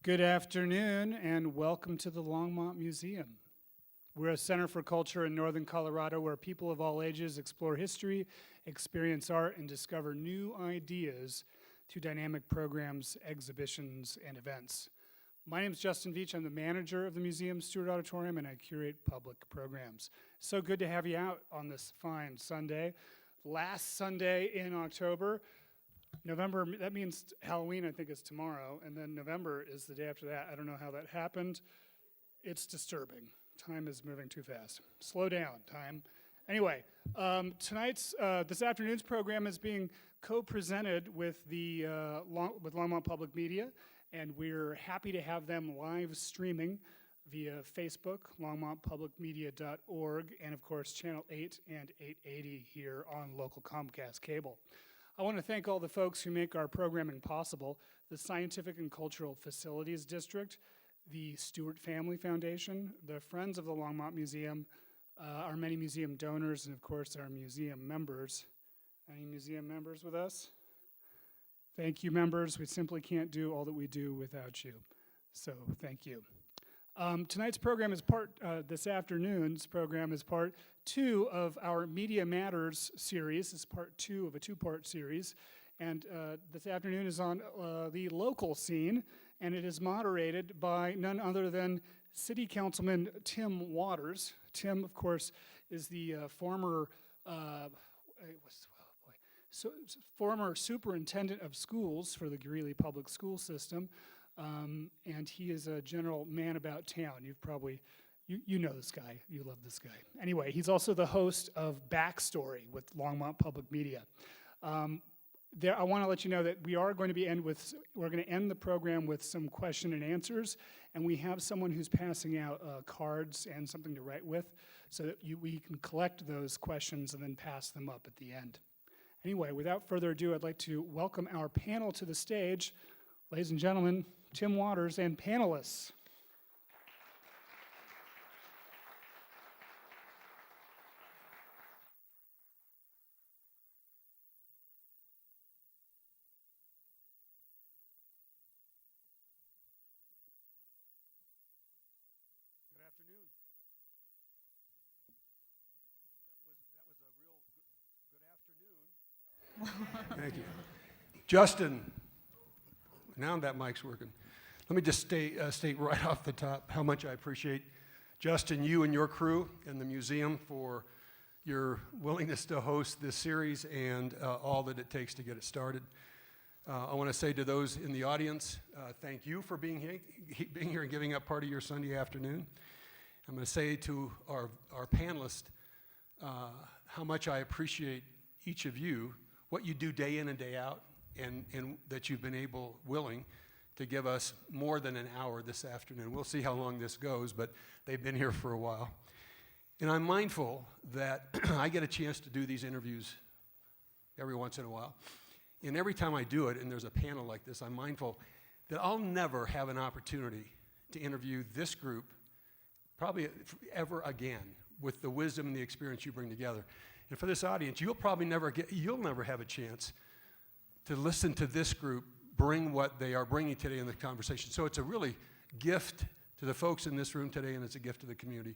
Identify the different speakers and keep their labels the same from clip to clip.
Speaker 1: Good afternoon and welcome to the Longmont Museum. We're a center for culture in northern Colorado where people of all ages explore history, experience art, and discover new ideas through dynamic programs, exhibitions, and events. My name is Justin Veach. I'm the manager of the museum's Stewart Auditorium, and I curate public programs. So good to have you out on this fine Sunday. Last Sunday in October. November, that means Halloween, I think, is tomorrow, and then November is the day after that. I don't know how that happened. It's disturbing. Time is moving too fast. Slow down, time. Anyway, this afternoon's program is being co-presented with with Longmont Public Media, and we're happy to have them live streaming via Facebook, longmontpublicmedia.org, and of course, Channel 8 and 880 here on local Comcast cable. I want to thank all the folks who make our programming possible, the Scientific and Cultural Facilities District, the Stewart Family Foundation, the Friends of the Longmont Museum, our many museum donors, and of course our museum members. Any museum members with us? Thank you, members. We simply can't do all that we do without you. So thank you. Tonight's program is this afternoon's program is part 2 of our Media Matters series. It's part 2 of a 2-part series. And this afternoon is on the local scene, and it is moderated by none other than City Councilman Tim Waters. Tim, of course, is the former superintendent of schools for the Greeley Public School System. And he is a general man about town. You've probably, you know this guy, you love this guy. Anyway, he's also the host of Backstory with Longmont Public Media. I want to let you know that we are going to we're going to end the program with some question and answers, and we have someone who's passing out cards and something to write with, so that we can collect those questions and then pass them up at the end. Anyway, without further ado, I'd like to welcome our panel to the stage. Ladies and gentlemen, Tim Waters and panelists.
Speaker 2: Good afternoon. That was a real good afternoon. Thank you. Justin. Now that mic's working. Let me just state right off the top how much I appreciate, Justin, you and your crew and the museum for your willingness to host this series and all that it takes to get it started. I want to say to those in the audience, thank you for being here and giving up part of your Sunday afternoon. I'm going to say to our panelists how much I appreciate each of you, what you do day in and day out, and that you've been willing to give us more than an hour this afternoon. We'll see how long this goes, but they've been here for a while. And I'm mindful that I get a chance to do these interviews every once in a while. And every time I do it, and there's a panel like this, I'm mindful that I'll never have an opportunity to interview this group, probably ever again, with the wisdom and the experience you bring together. And for this audience, you'll never have a chance to listen to this group bring what they are bringing today in the conversation. So it's a really gift to the folks in this room today, and it's a gift to the community.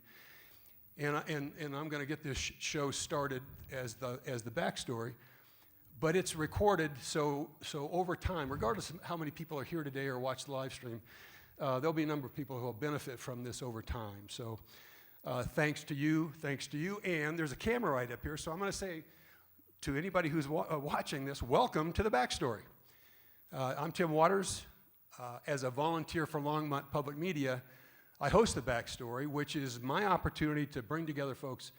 Speaker 2: And I'm going to get this show started as the backstory, but it's recorded, so over time, regardless of how many people are here today or watch the live stream, there'll be a number of people who will benefit from this over time. So thanks to you, and there's a camera right up here, so I'm going to say, to anybody who's watching this, welcome to the Backstory. I'm Tim Waters. As a volunteer for Longmont Public Media, I host the Backstory, which is my opportunity to bring together folks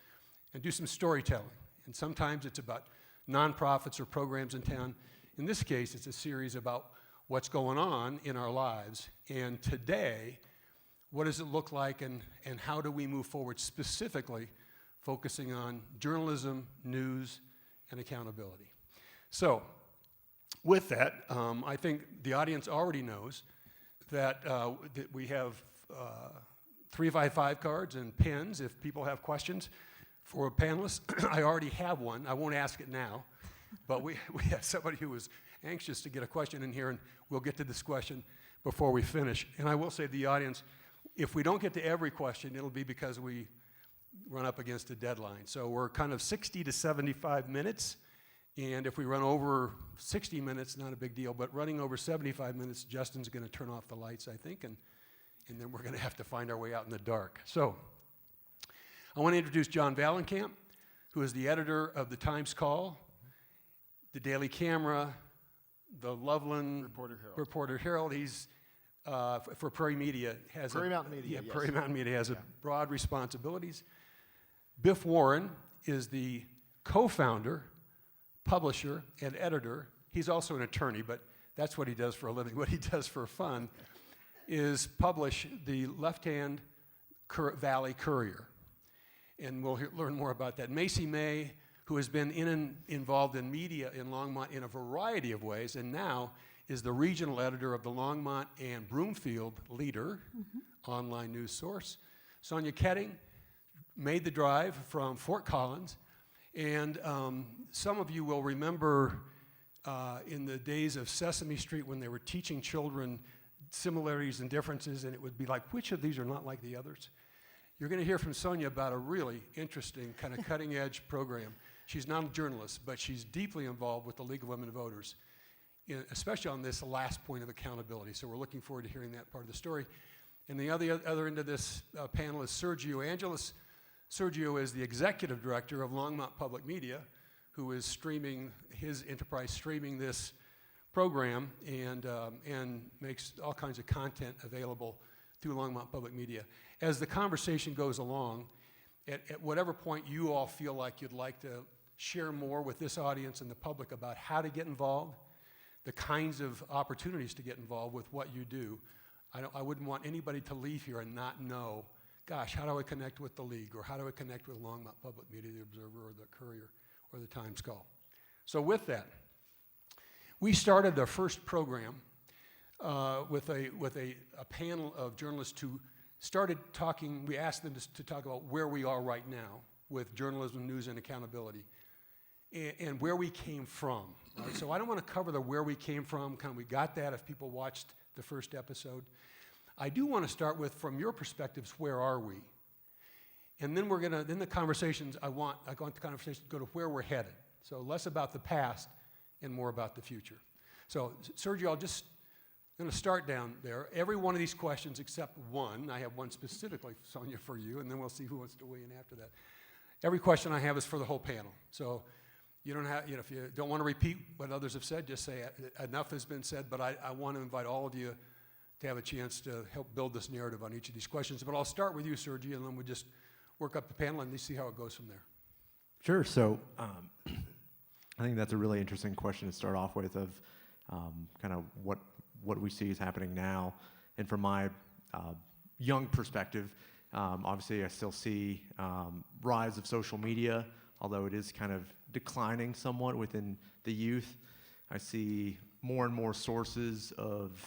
Speaker 2: and do some storytelling. And sometimes it's about nonprofits or programs in town. In this case, it's a series about what's going on in our lives. And today, what does it look like and how do we move forward, specifically focusing on journalism, news, and accountability. So, with that, I think the audience already knows that we have 3x5 cards and pens if people have questions for panelists. I already have one. I won't ask it now, but we have somebody who was anxious to get a question in here, and we'll get to this question before we finish. And I will say to the audience, if we don't get to every question, it'll be because we run up against a deadline. So we're kind of 60 to 75 minutes, and if we run over 60 minutes, not a big deal, but running over 75 minutes, Justin's going to turn off the lights, I think, and then we're going to have to find our way out in the dark. So I want to introduce John Vahlenkamp, who is the editor of the Times Call, the Daily Camera, the Loveland Reporter Herald. He's for Prairie Media
Speaker 3: Prairie Mountain Media, yes.
Speaker 2: Prairie Mountain Media has a broad responsibilities. Biff Warren is the co-founder, publisher, and editor. He's also an attorney, but that's what he does for a living. What he does for fun is publish the Lefthand Valley Courier. And we'll learn more about that. Macie May, who has been involved in media in Longmont in a variety of ways, and now is the regional editor of the Longmont and Broomfield Leader, online news source. Sonia Koetting made the drive from Fort Collins, and some of you will remember in the days of Sesame Street when they were teaching children similarities and differences, and it would be like, which of these are not like the others? You're going to hear from Sonia about a really interesting kind of cutting-edge program. She's not a journalist, but she's deeply involved with the League of Women Voters, especially on this last point of accountability. So we're looking forward to hearing that part of the story. And the other end of this panel is Sergio Angeles. Sergio is the executive director of Longmont Public Media, who is streaming, his enterprise streaming this program and makes all kinds of content available through Longmont Public Media. As the conversation goes along, at whatever point you all feel like you'd like to share more with this audience and the public about how to get involved, the kinds of opportunities to get involved with what you do, I wouldn't want anybody to leave here and not know, gosh, how do I connect with the League, or how do I connect with Longmont Public Media, the Observer, or the Courier, or the Times Call? So with that, we started our first program with a panel of journalists who started talking. We asked them to talk about where we are right now with journalism, news, and accountability, and where we came from. Right? So I don't want to cover the where we came from. Kind of we got that if people watched the first episode. I do want to start with, from your perspectives, where are we? And then then the conversations, I want the conversation to go to where we're headed. So less about the past and more about the future. So Sergio, I'm going to start down there. Every one of these questions except one, I have one specifically, Sonia, for you, and then we'll see who wants to weigh in after that. Every question I have is for the whole panel. So you don't have, if you don't want to repeat what others have said, just say enough has been said, but I want to invite all of you to have a chance to help build this narrative on each of these questions. But I'll start with you, Sergio, and then we'll just work up the panel and see how it goes from there.
Speaker 3: Sure. So I think that's a really interesting question to start off with, of kind of what we see is happening now. And from my young perspective, obviously I still see rise of social media, although it is kind of declining somewhat within the youth. I see more and more sources of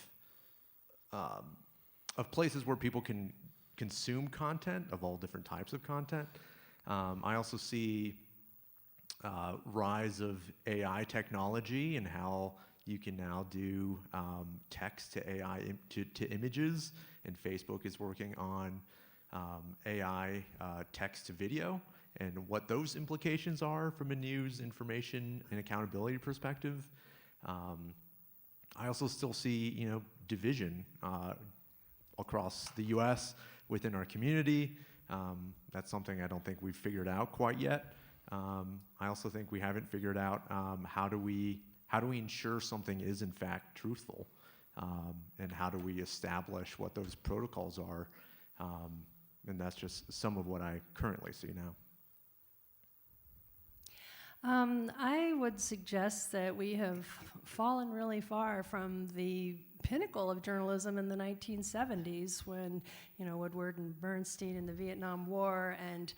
Speaker 3: places where people can consume content of all different types of content. I also see rise of AI technology and how you can now do text to AI to images, and Facebook is working on AI text to video, and what those implications are from a news, information, and accountability perspective. I also still see, division across the U.S. within our community. That's something I don't think we've figured out quite yet. I also think we haven't figured out how do we ensure something is in fact truthful, and how do we establish what those protocols are, and that's just some of what I currently see now.
Speaker 4: I would suggest that we have fallen really far from the pinnacle of journalism in the 1970s when, Woodward and Bernstein in the Vietnam War, and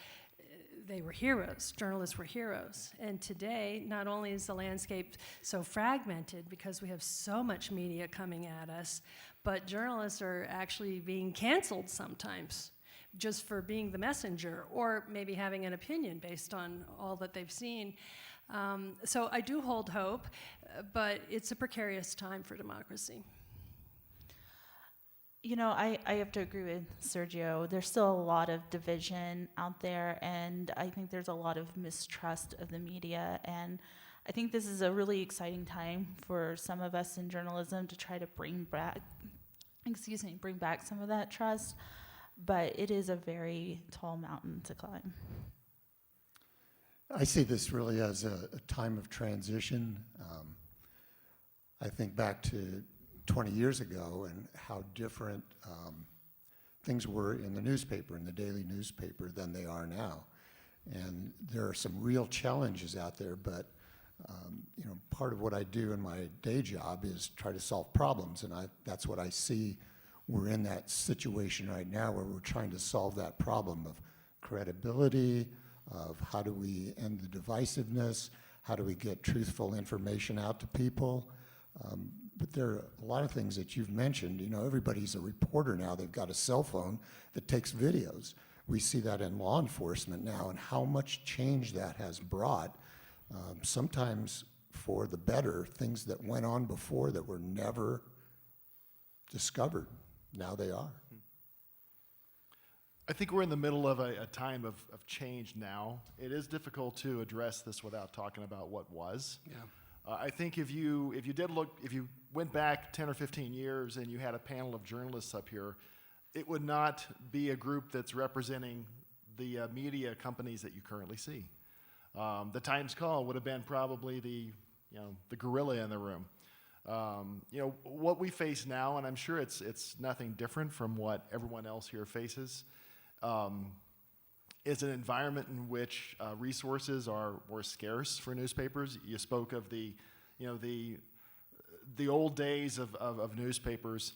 Speaker 4: they were heroes. Journalists were heroes. And today, not only is the landscape so fragmented because we have so much media coming at us, but journalists are actually being canceled sometimes just for being the messenger, or maybe having an opinion based on all that they've seen. So I do hold hope, but it's a precarious time for democracy.
Speaker 5: You know, I have to agree with Sergio. There's still a lot of division out there, and I think there's a lot of mistrust of the media. And I think this is a really exciting time for some of us in journalism to try to bring back some of that trust. But it is a very tall mountain to climb.
Speaker 6: I see this really as a time of transition. I think back to 20 years ago and how different things were in the newspaper, in the daily newspaper, than they are now. And there are some real challenges out there, but you know, part of what I do in my day job is try to solve problems, and that's what I see. We're in that situation right now where we're trying to solve that problem of credibility, of how do we end the divisiveness, how do we get truthful information out to people. But there are a lot of things that you've mentioned. You know, everybody's a reporter now. They've got a cell phone that takes videos. We see that in law enforcement now, and how much change that has brought, sometimes for the better, things that went on before that were never discovered. Now they are.
Speaker 7: I think we're in the middle of a time of change now. It is difficult to address this without talking about what was.
Speaker 2: Yeah.
Speaker 7: I think if you went back 10 or 15 years and you had a panel of journalists up here, it would not be a group that's representing the media companies that you currently see. The Times Call would have been probably the gorilla in the room. You know, what we face now, and I'm sure it's nothing different from what everyone else here faces, is an environment in which resources are more scarce for newspapers. You spoke of the old days of newspapers.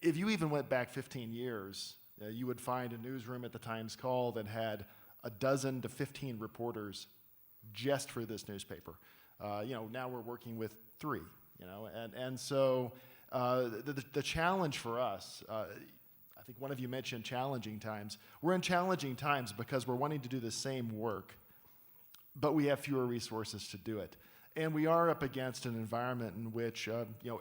Speaker 7: If you even went back 15 years, you would find a newsroom at the Times Call that had a dozen to 15 reporters just for this newspaper. Now we're working with 3. And so the challenge for us. I think one of you mentioned challenging times. We're in challenging times because we're wanting to do the same work, but we have fewer resources to do it. And we are up against an environment in which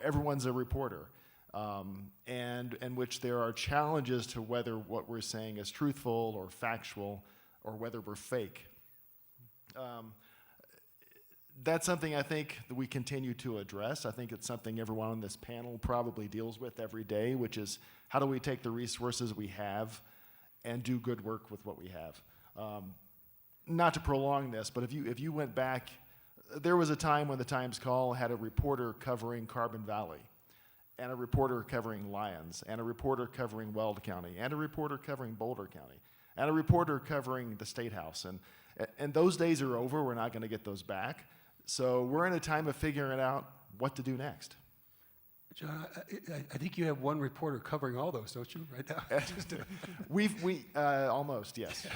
Speaker 7: everyone's a reporter, and in which there are challenges to whether what we're saying is truthful or factual, or whether we're fake. That's something I think that we continue to address. I think it's something everyone on this panel probably deals with every day, which is how do we take the resources we have and do good work with what we have. Not to prolong this, but if you went back, there was a time when the Times Call had a reporter covering Carbon Valley, and a reporter covering Lyons, and a reporter covering Weld County, and a reporter covering Boulder County, and a reporter covering the State House. And those days are over. We're not going to get those back. So we're in a time of figuring out what to do next.
Speaker 2: John, I think you have one reporter covering all those, don't you, right now?
Speaker 7: We almost, yes.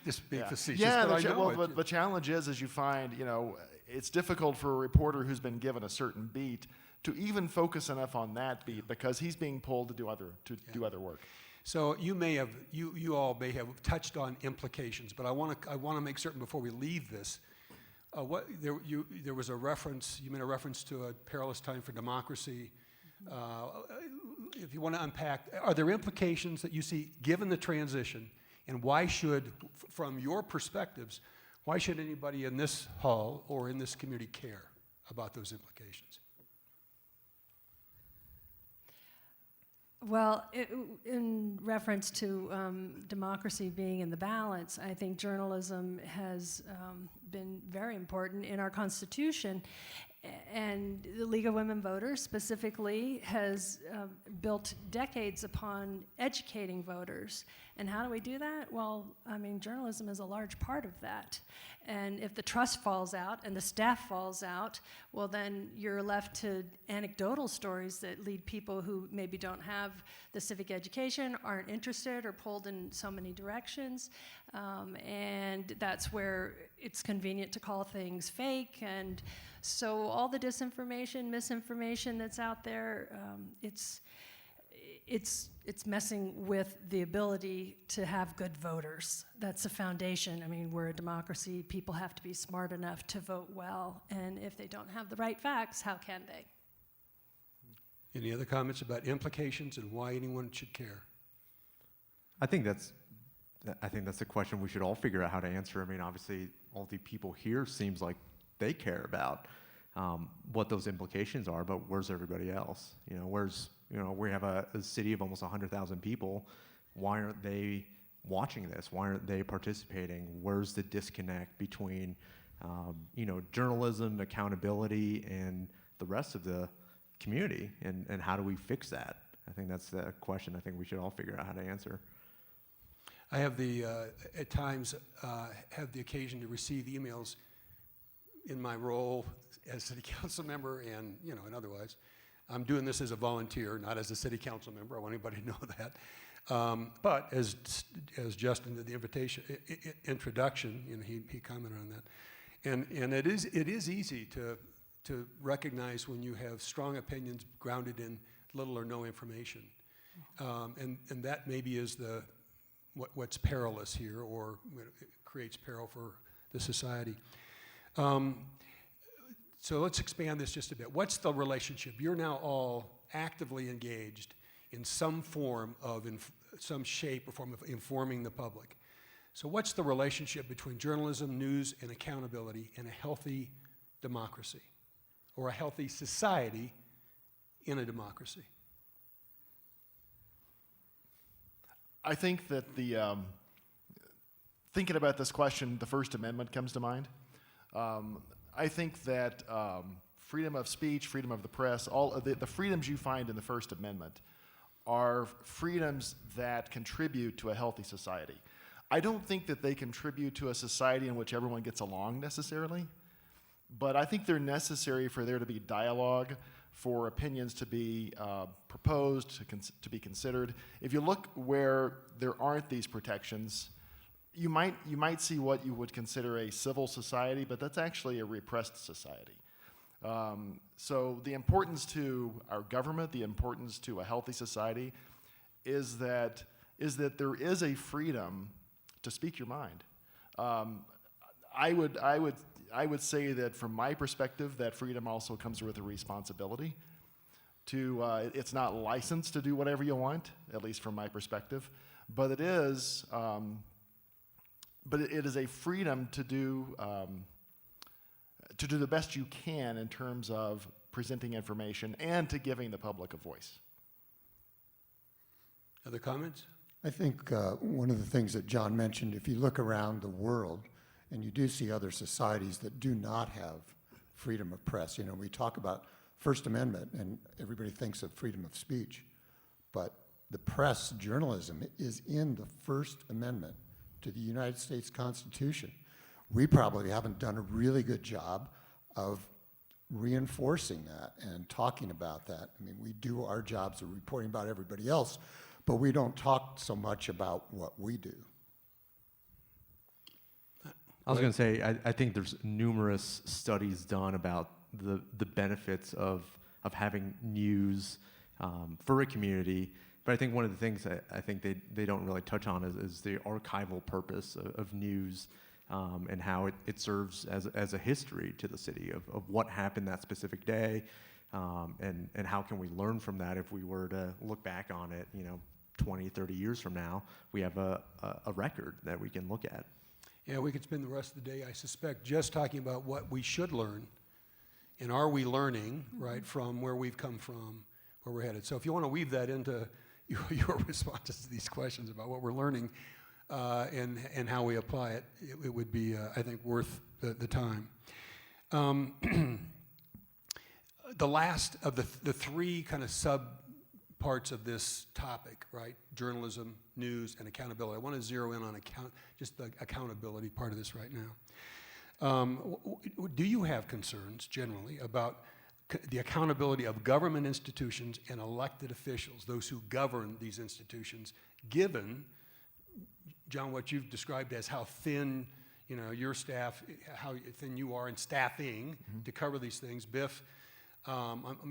Speaker 2: Just being facetious,
Speaker 7: Yeah,
Speaker 2: but I know
Speaker 7: but the challenge is you find, it's difficult for a reporter who's been given a certain beat to even focus enough on that beat because he's being pulled to do other work.
Speaker 2: So you all may have touched on implications, but I want to make certain before we leave this. There was a reference. You made a reference to a perilous time for democracy. If you want to unpack, are there implications that you see given the transition, and why should, from your perspectives, why should anybody in this hall or in this community care about those implications?
Speaker 4: Well, in reference to democracy being in the balance, I think journalism has been very important in our Constitution. And the League of Women Voters specifically has built decades upon educating voters. And how do we do that? Well, I mean, journalism is a large part of that. And if the trust falls out and the staff falls out, well, then you're left to anecdotal stories that lead people who maybe don't have the civic education, aren't interested, or pulled in so many directions. And that's where it's convenient to call things fake. And so all the disinformation, misinformation that's out there, it's messing with the ability to have good voters. That's a foundation. I mean, we're a democracy. People have to be smart enough to vote well. And if they don't have the right facts, how can they?
Speaker 2: Any other comments about implications and why anyone should care?
Speaker 3: I think that's a question we should all figure out how to answer. I mean, obviously, all the people here seems like they care about what those implications are, but where's everybody else? We have a city of almost 100,000 people. Why aren't they watching this? Why aren't they participating? Where's the disconnect between, journalism, accountability, and the rest of the community? And how do we fix that? I think that's the question I think we should all figure out how to answer.
Speaker 2: I have at times, have the occasion to receive emails in my role as city council member and otherwise. I'm doing this as a volunteer, not as a city council member. I want anybody to know that. But as Justin did the introduction, he commented on that. And it is easy to recognize when you have strong opinions grounded in little or no information. And that maybe is what's perilous here, or it creates peril for the society. So let's expand this just a bit. What's the relationship? You're now all actively engaged in some form of, some shape or form of informing the public. So what's the relationship between journalism, news, and accountability in a healthy democracy, or a healthy society in a democracy?
Speaker 7: I think that thinking about this question, the First Amendment comes to mind. I think that freedom of speech, freedom of the press, all of the freedoms you find in the First Amendment are freedoms that contribute to a healthy society. I don't think that they contribute to a society in which everyone gets along necessarily, but I think they're necessary for there to be dialogue, for opinions to be proposed, to be considered. If you look where there aren't these protections, you might see what you would consider a civil society, but that's actually a repressed society. So the importance to our government, the importance to a healthy society, is that there is a freedom to speak your mind. I would say that from my perspective, that freedom also comes with a responsibility. It's not licensed to do whatever you want, at least from my perspective, but it is. But it is a freedom to do the best you can in terms of presenting information and to giving the public a voice.
Speaker 2: Other comments?
Speaker 6: I think one of the things that John mentioned, if you look around the world, and you do see other societies that do not have freedom of press. We talk about First Amendment, and everybody thinks of freedom of speech, but the press, journalism, is in the First Amendment to the United States Constitution. We probably haven't done a really good job of reinforcing that and talking about that. I mean, we do our jobs of reporting about everybody else, but we don't talk so much about what we do.
Speaker 3: I was going to say, I think there's numerous studies done about the benefits of having news for a community. But I think one of the things I think they don't really touch on is the archival purpose of news and how it serves as a history to the city of what happened that specific day, and how can we learn from that if we were to look back on it, 20, 30 years from now, we have a record that we can look at.
Speaker 2: Yeah, we could spend the rest of the day, I suspect, just talking about what we should learn, and are we learning, right, from where we've come from, where we're headed. So if you want to weave that into your responses to these questions about what we're learning and how we apply it, it would be, I think, worth the time. The last of the three kind of sub parts of this topic, right? Journalism, news, and accountability. I want to zero in on just the accountability part of this right now. Do you have concerns generally about the accountability of government institutions and elected officials, those who govern these institutions, given, John, what you've described as how thin, your staff, how thin you are in staffing to cover these things? Biff,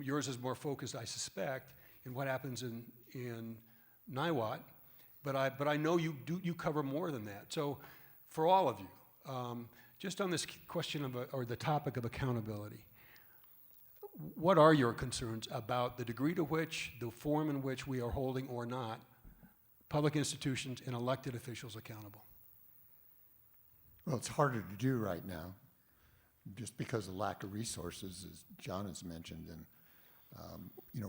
Speaker 2: yours is more focused, I suspect, in what happens in in Niwot, but I know you cover more than that. So for all of you, just on this question or the topic of accountability, what are your concerns about the degree to which, the form in which we are holding or not public institutions and elected officials accountable?
Speaker 6: Well, it's harder to do right now, just because of lack of resources, as John has mentioned. And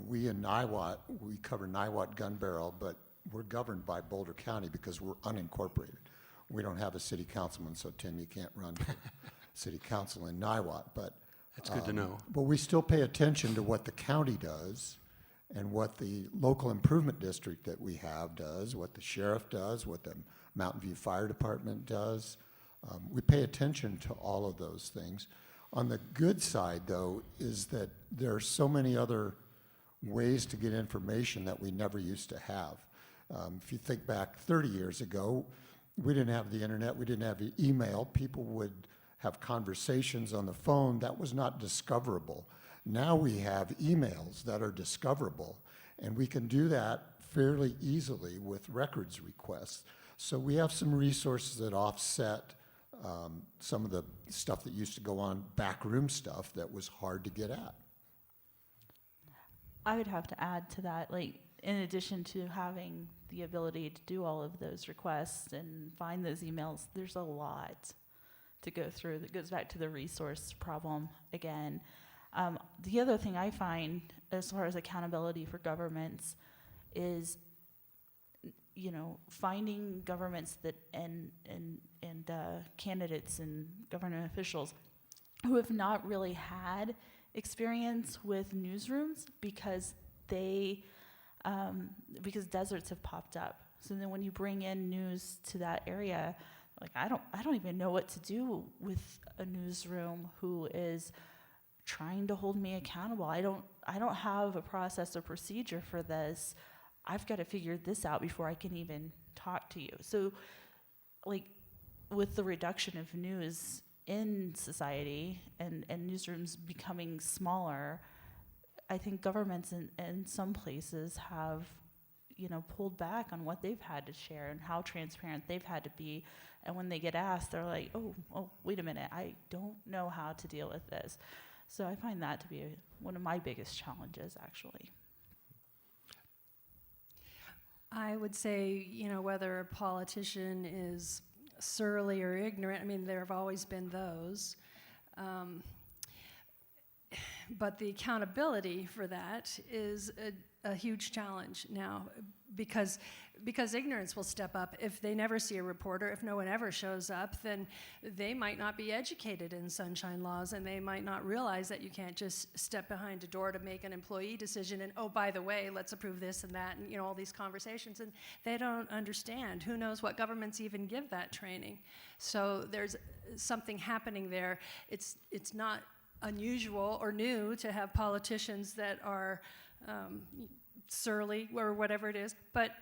Speaker 6: we in Niwot, we cover Niwot Gun Barrel, but we're governed by Boulder County because we're unincorporated. We don't have a city councilman, so Tim, you can't run for city council in Niwot. But
Speaker 2: That's good to know.
Speaker 6: But we still pay attention to what the county does and what the local improvement district that we have does, what the sheriff does, what the Mountain View Fire Department does. We pay attention to all of those things. On the good side, though, is that there are so many other ways to get information that we never used to have. If you think back 30 years ago, we didn't have the internet, we didn't have email. People would have conversations on the phone. That was not discoverable. Now we have emails that are discoverable, and we can do that fairly easily with records requests. So we have some resources that offset some of the stuff that used to go on, backroom stuff that was hard to get at.
Speaker 5: I would have to add to that, like, in addition to having the ability to do all of those requests and find those emails, there's a lot to go through that goes back to the resource problem again. The other thing I find as far as accountability for governments is, finding governments that and candidates and government officials who have not really had experience with newsrooms because deserts have popped up. So then when you bring in news to that area, like I don't even know what to do with a newsroom who is trying to hold me accountable. I don't have a process or procedure for this. I've got to figure this out before I can even talk to you. So, like, with the reduction of news in society and newsrooms becoming smaller, I think governments in some places have, pulled back on what they've had to share and how transparent they've had to be. And when they get asked, they're like, oh, wait a minute, I don't know how to deal with this. So I find that to be one of my biggest challenges, actually.
Speaker 4: I would say, whether a politician is surly or ignorant, I mean, there have always been those. But the accountability for that is a huge challenge now because ignorance will step up. If they never see a reporter, if no one ever shows up, then they might not be educated in sunshine laws, and they might not realize that you can't just step behind a door to make an employee decision and, oh, by the way, let's approve this and that, and all these conversations, and they don't understand. Who knows what governments even give that training? So there's something happening there. It's not unusual or new to have politicians that are surly or whatever it is, but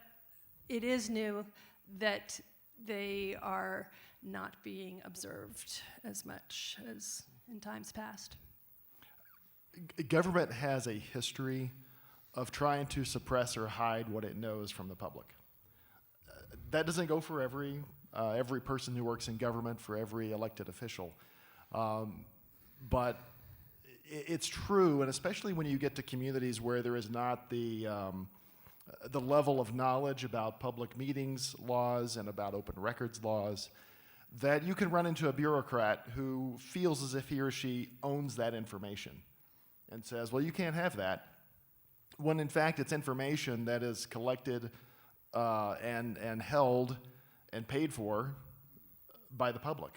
Speaker 4: it is new that they are not being observed as much as in times past.
Speaker 7: Government has a history of trying to suppress or hide what it knows from the public. That doesn't go for every person who works in government, for every elected official. But it's true, and especially when you get to communities where there is not the level of knowledge about public meetings laws and about open records laws, that you can run into a bureaucrat who feels as if he or she owns that information and says, well, you can't have that, when in fact it's information that is collected and held and paid for by the public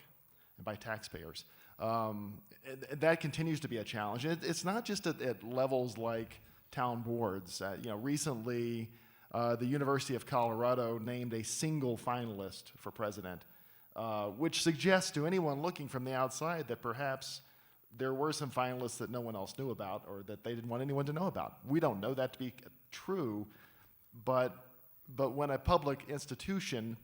Speaker 7: and by taxpayers. And that continues to be a challenge. It's not just at levels like town boards. Recently, the University of Colorado named a single finalist for president, which suggests to anyone looking from the outside that perhaps there were some finalists that no one else knew about or that they didn't want anyone to know about. We don't know that to be true, but when a public institution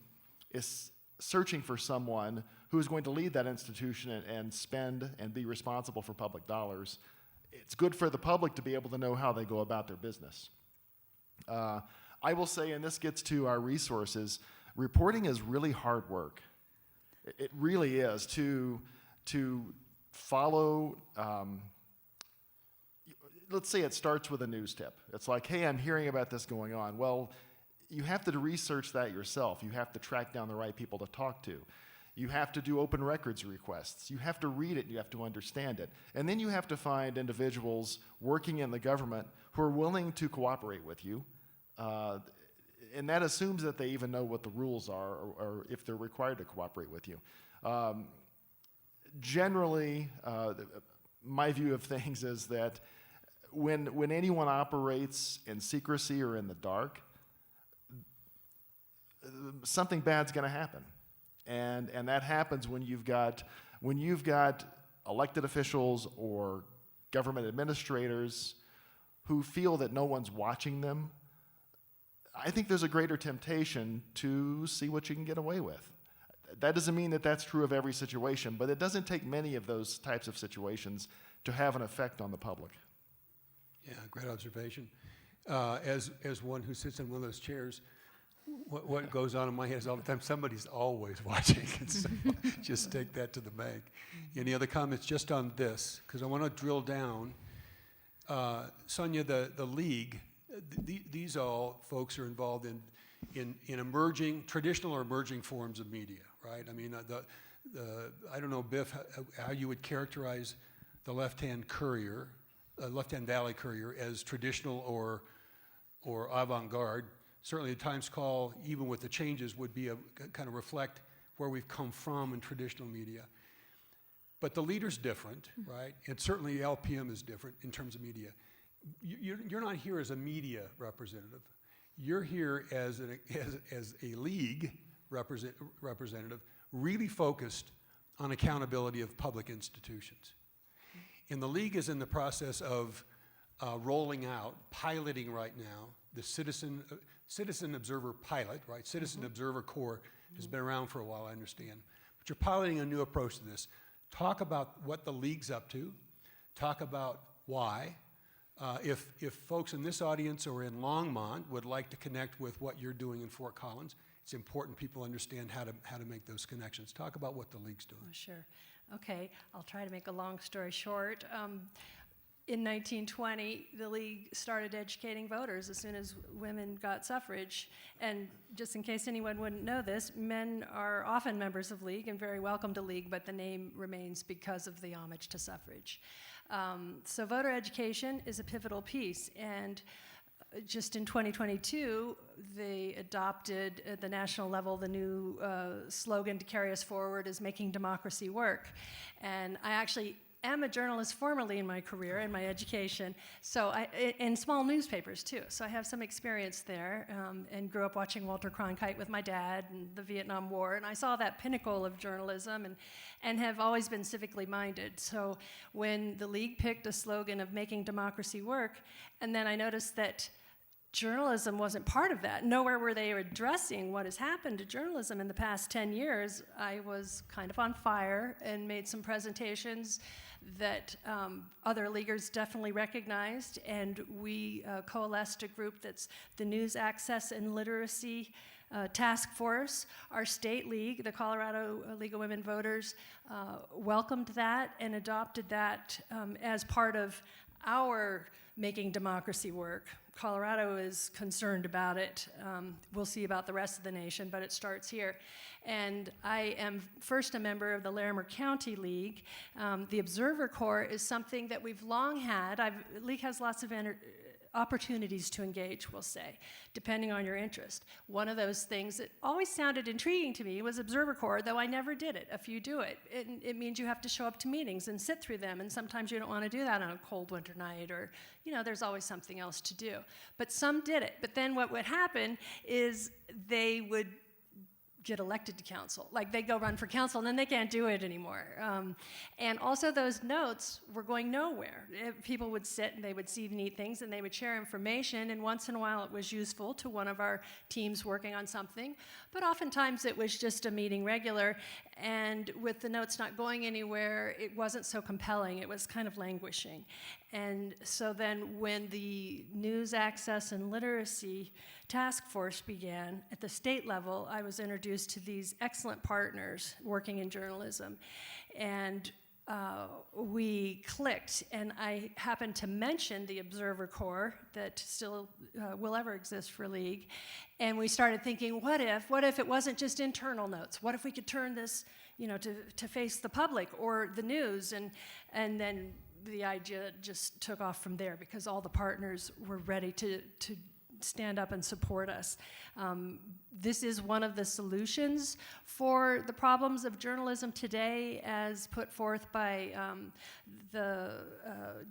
Speaker 7: is searching for someone who is going to lead that institution and spend and be responsible for public dollars, it's good for the public to be able to know how they go about their business. I will say, and this gets to our resources, reporting is really hard work. It really is to follow. Let's say it starts with a news tip. It's like, hey, I'm hearing about this going on. Well, you have to research that yourself. You have to track down the right people to talk to. You have to do open records requests. You have to read it. You have to understand it. And then you have to find individuals working in the government who are willing to cooperate with you. And that assumes that they even know what the rules are, or if they're required to cooperate with you. Generally, my view of things is that when anyone operates in secrecy or in the dark, something bad's going to happen, and that happens when you've got elected officials or government administrators who feel that no one's watching them. I think there's a greater temptation to see what you can get away with. That doesn't mean that that's true of every situation, but it doesn't take many of those types of situations to have an effect on the public.
Speaker 2: Yeah, great observation. As one who sits in one of those chairs, what goes on in my head is all the time, somebody's always watching. And so just take that to the bank. Any other comments just on this? Because I want to drill down. Sonia, the league, these all folks are involved in emerging, traditional or emerging forms of media, right? I mean, I don't know, Biff, how you would characterize the Lefthand Courier, Lefthand Valley Courier, as traditional or avant-garde. Certainly the Times Call, even with the changes, would be kind of reflect where we've come from in traditional media. But the Leader's different, right? And certainly LPM is different in terms of media. You're not here as a media representative. You're here as a league representative, really focused on accountability of public institutions. And the league is in the process of rolling out, piloting right now, the Citizen Observer Pilot, right? Citizen Observer Corps has been around for a while, I understand. But you're piloting a new approach to this. Talk about what the league's up to. Talk about why. If folks in this audience or in Longmont would like to connect with what you're doing in Fort Collins, it's important people understand how to make those connections. Talk about what the league's doing.
Speaker 4: Oh, sure. Okay, I'll try to make a long story short. In 1920, the League started educating voters as soon as women got suffrage. And just in case anyone wouldn't know this, men are often members of League and very welcome to League, but the name remains because of the homage to suffrage. So voter education is a pivotal piece. And just in 2022, they adopted at the national level the new slogan to carry us forward is "Making Democracy Work." And I actually am a journalist formerly in my career and my education, so in small newspapers too. So I have some experience there, and grew up watching Walter Cronkite with my dad and the Vietnam War, and I saw that pinnacle of journalism and have always been civically minded. So when the League picked a slogan of "Making Democracy Work," and then I noticed that journalism wasn't part of that. Nowhere were they addressing what has happened to journalism in the past 10 years. I was kind of on fire and made some presentations that other leaguers definitely recognized, and we coalesced a group that's the News Access and Literacy Task Force. Our state league, the Colorado League of Women Voters, welcomed that and adopted that as part of our Making Democracy Work. Colorado is concerned about it. We'll see about the rest of the nation, but it starts here. And I am first a member of the Larimer County League. The Observer Corps is something that we've long had. The League has lots of opportunities to engage, we'll say, depending on your interest. One of those things that always sounded intriguing to me was Observer Corps, though I never did it. If you do it, it means you have to show up to meetings and sit through them, and sometimes you don't want to do that on a cold winter night, or, there's always something else to do. But some did it. But then what would happen is they would get elected to council. Like they go run for council and then they can't do it anymore. And also those notes were going nowhere. People would sit and they would see neat things and they would share information, and once in a while it was useful to one of our teams working on something, but oftentimes it was just a meeting regular, and with the notes not going anywhere, it wasn't so compelling. It was kind of languishing. And so then when the News Access and Literacy Task Force began at the state level, I was introduced to these excellent partners working in journalism. And we clicked, and I happened to mention the Observer Corps that still will ever exist for League. And we started thinking, what if it wasn't just internal notes? What if we could turn this, to face the public or the news? And then the idea just took off from there because all the partners were ready to stand up and support us. This is one of the solutions for the problems of journalism today, as put forth by the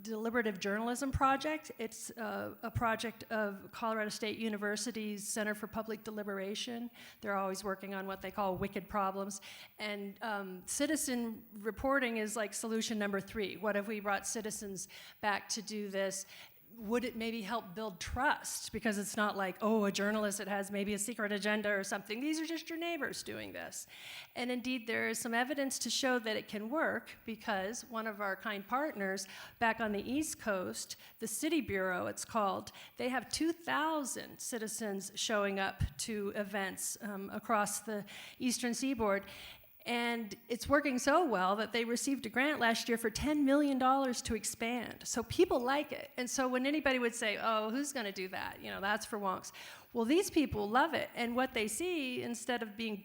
Speaker 4: Deliberative Journalism Project. It's a project of Colorado State University's Center for Public Deliberation. They're always working on what they call wicked problems. And citizen reporting is like solution number 3. What if we brought citizens back to do this? Would it maybe help build trust? Because it's not like, oh, a journalist that has maybe a secret agenda or something. These are just your neighbors doing this. And indeed, there is some evidence to show that it can work, because one of our kind partners back on the East Coast, the City Bureau, it's called, they have 2,000 citizens showing up to events across the Eastern Seaboard. And it's working so well that they received a grant last year for $10 million to expand. So people like it. And so when anybody would say, oh, who's going to do that? That's for wonks. Well, these people love it. And what they see, instead of being,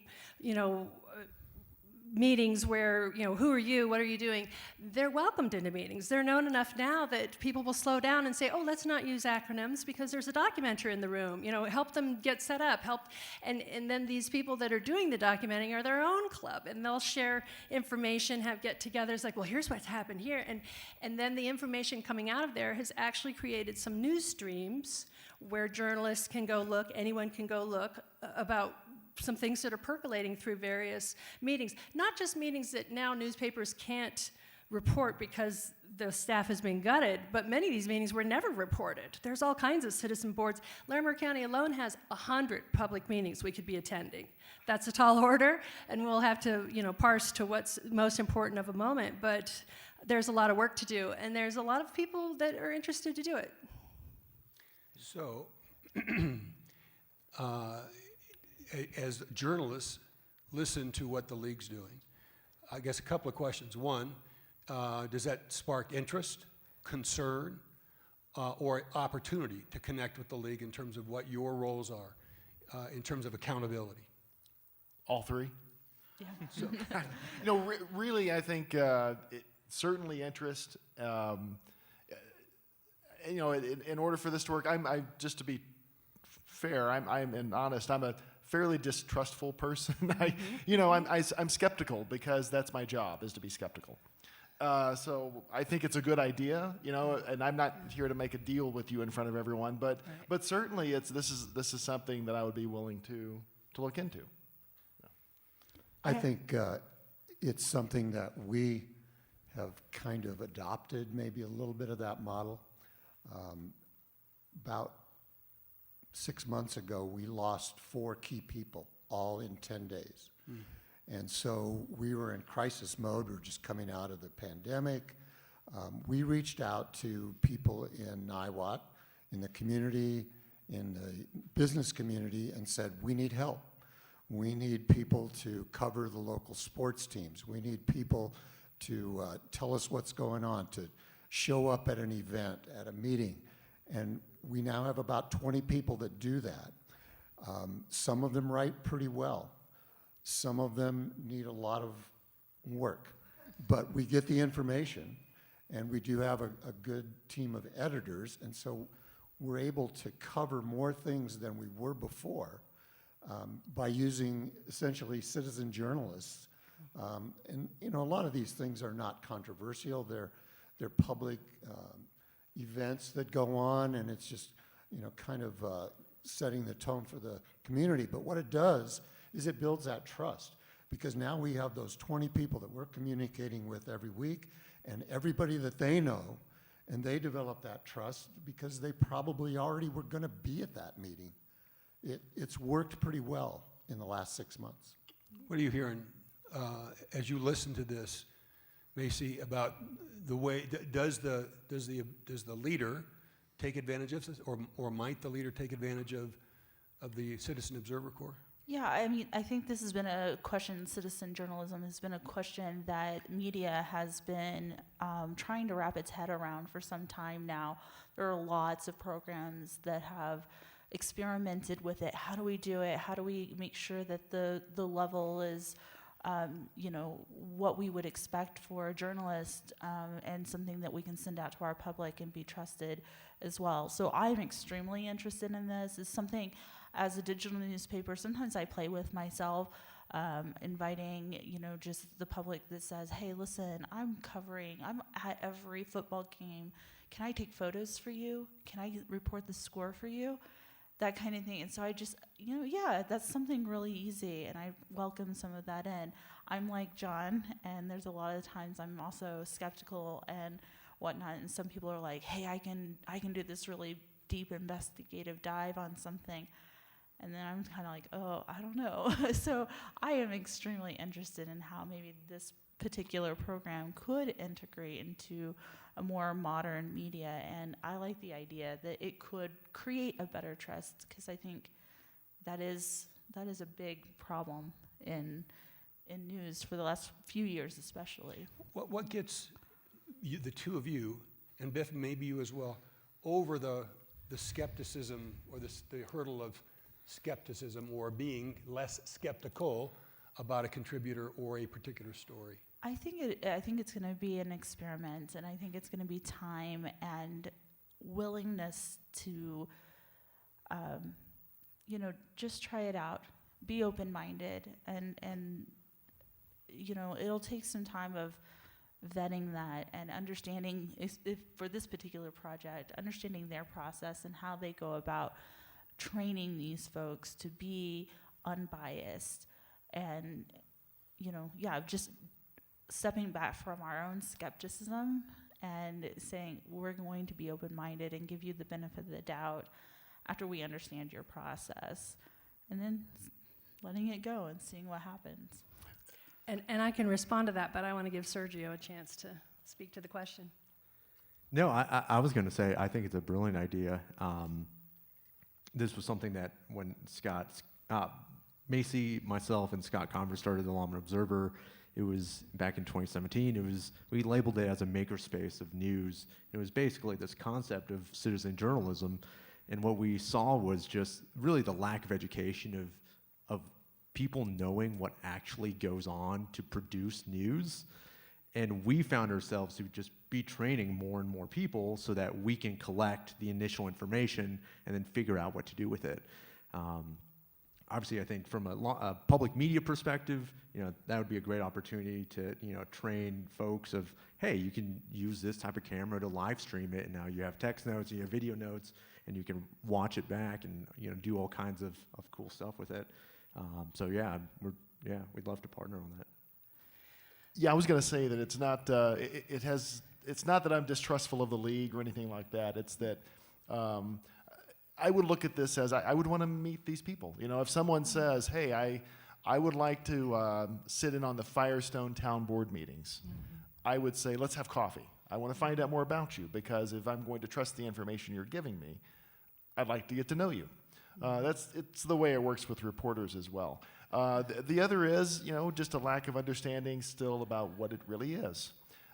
Speaker 4: meetings where, who are you, what are you doing, they're welcomed into meetings. They're known enough now that people will slow down and say, oh, let's not use acronyms because there's a documenter in the room. Help them get set up, and then these people that are doing the documenting are their own club, and they'll share information, have get-togethers like, well, here's what's happened here, and then the information coming out of there has actually created some news streams where journalists can go look, anyone can go look about some things that are percolating through various meetings. Not just meetings that now newspapers can't report because the staff has been gutted, but many of these meetings were never reported. There's all kinds of citizen boards. Larimer County alone has 100 public meetings we could be attending. That's a tall order, and we'll have to, parse to what's most important of a moment, but there's a lot of work to do, and there's a lot of people that are interested to do it.
Speaker 2: So, as journalists listen to what the League's doing, I guess a couple of questions. One, does that spark interest, concern, or opportunity to connect with the League in terms of what your roles are, in terms of accountability?
Speaker 7: All 3.
Speaker 5: Yeah.
Speaker 7: So, really, I think certainly interest. In order for this to work, I just to be fair, I'm honest. I'm a fairly distrustful person. I'm skeptical because that's my job, is to be skeptical. So I think it's a good idea, and I'm not here to make a deal with you in front of everyone, but certainly this is something that I would be willing to look into.
Speaker 6: I think it's something that we have kind of adopted, maybe a little bit of that model. About 6 months ago, we lost 4 key people, all in 10 days. And so we were in crisis mode. We were just coming out of the pandemic. We reached out to people in Niwot, in the community, in the business community, and said, we need help. We need people to cover the local sports teams. We need people to tell us what's going on, to show up at an event, at a meeting. And we now have about 20 people that do that. Some of them write pretty well. Some of them need a lot of work. But we get the information, and we do have a good team of editors, and so we're able to cover more things than we were before by using essentially citizen journalists. And a lot of these things are not controversial. They're public events that go on, and it's just, kind of setting the tone for the community. But what it does is it builds that trust. Because now we have those 20 people that we're communicating with every week, and everybody that they know, and they develop that trust because they probably already were going to be at that meeting. It's worked pretty well in the last 6 months.
Speaker 2: What are you hearing as you listen to this, Macie, about the way, does the leader take advantage of this, or might the leader take advantage of the Citizen Observer Corps?
Speaker 5: Yeah, I mean, I think this has been a question, citizen journalism has been a question that media has been trying to wrap its head around for some time now. There are lots of programs that have experimented with it. How do we do it? How do we make sure that the level is, what we would expect for a journalist, and something that we can send out to our public and be trusted as well. So I'm extremely interested in this. It's something, as a digital newspaper, sometimes I play with myself, inviting, just the public that says, hey, listen, I'm at every football game. Can I take photos for you? Can I report the score for you? That kind of thing. And so I just, that's something really easy, and I welcome some of that in. I'm like John, and there's a lot of times I'm also skeptical and whatnot, and some people are like, hey, I can do this really deep investigative dive on something. And then I'm kind of like, oh, I don't know. So I am extremely interested in how maybe this particular program could integrate into a more modern media. And I like the idea that it could create a better trust, because I think that is a big problem in news for the last few years especially.
Speaker 2: What gets the two of you, and Biff, maybe you as well, over the skepticism or the hurdle of skepticism or being less skeptical about a contributor or a particular story?
Speaker 5: I think it's going to be an experiment, and I think it's going to be time and willingness to, just try it out, be open-minded, and it'll take some time of vetting that and understanding, if for this particular project, understanding their process and how they go about training these folks to be unbiased, and just stepping back from our own skepticism and saying we're going to be open-minded and give you the benefit of the doubt after we understand your process, and then letting it go and seeing what happens.
Speaker 4: And I can respond to that, but I want to give Sergio a chance to speak to the question.
Speaker 3: No, I was going to say, I think it's a brilliant idea. This was something that when Macie, myself, and Scott Converse started the Longmont Observer, it was back in 2017. We labeled it as a makerspace of news. It was basically this concept of citizen journalism, and what we saw was just really the lack of education of people knowing what actually goes on to produce news. And we found ourselves to just be training more and more people so that we can collect the initial information and then figure out what to do with it. Obviously, I think from a public media perspective, that would be a great opportunity to, train folks of, hey, you can use this type of camera to live stream it, and now you have text notes, you have video notes, and you can watch it back and, do all kinds of cool stuff with it. We'd love to partner on that.
Speaker 7: Yeah, I was going to say that it's not. It's not that I'm distrustful of the league or anything like that. It's that I would look at this as I would want to meet these people. If someone says, "Hey, I would like to sit in on the Firestone Town Board meetings," I would say, "Let's have coffee. I want to find out more about you, because if I'm going to trust the information you're giving me, I'd like to get to know you." It's the way it works with reporters as well. The other is, just a lack of understanding still about what it really is.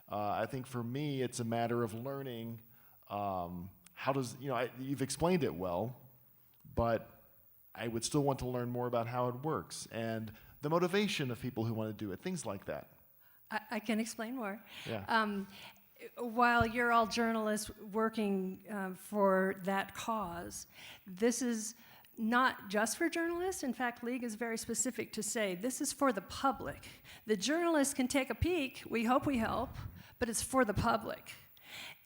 Speaker 7: I think for me, it's a matter of learning how does, you've explained it well, but I would still want to learn more about how it works and the motivation of people who want to do it, things like that.
Speaker 4: I can explain more.
Speaker 7: Yeah.
Speaker 4: While you're all journalists working for that cause, this is not just for journalists. In fact, League is very specific to say this is for the public. The journalists can take a peek, we hope we help, but it's for the public.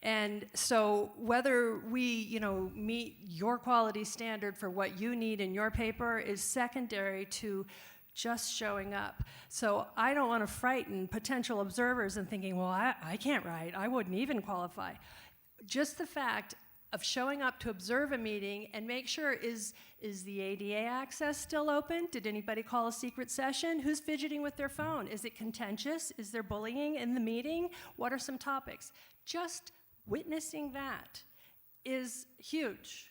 Speaker 4: And so whether we, meet your quality standard for what you need in your paper is secondary to just showing up. So I don't want to frighten potential observers and thinking, well, I can't write, I wouldn't even qualify. Just the fact of showing up to observe a meeting and make sure, is the ADA access still open? Did anybody call a secret session? Who's fidgeting with their phone? Is it contentious? Is there bullying in the meeting? What are some topics? Just witnessing that is huge.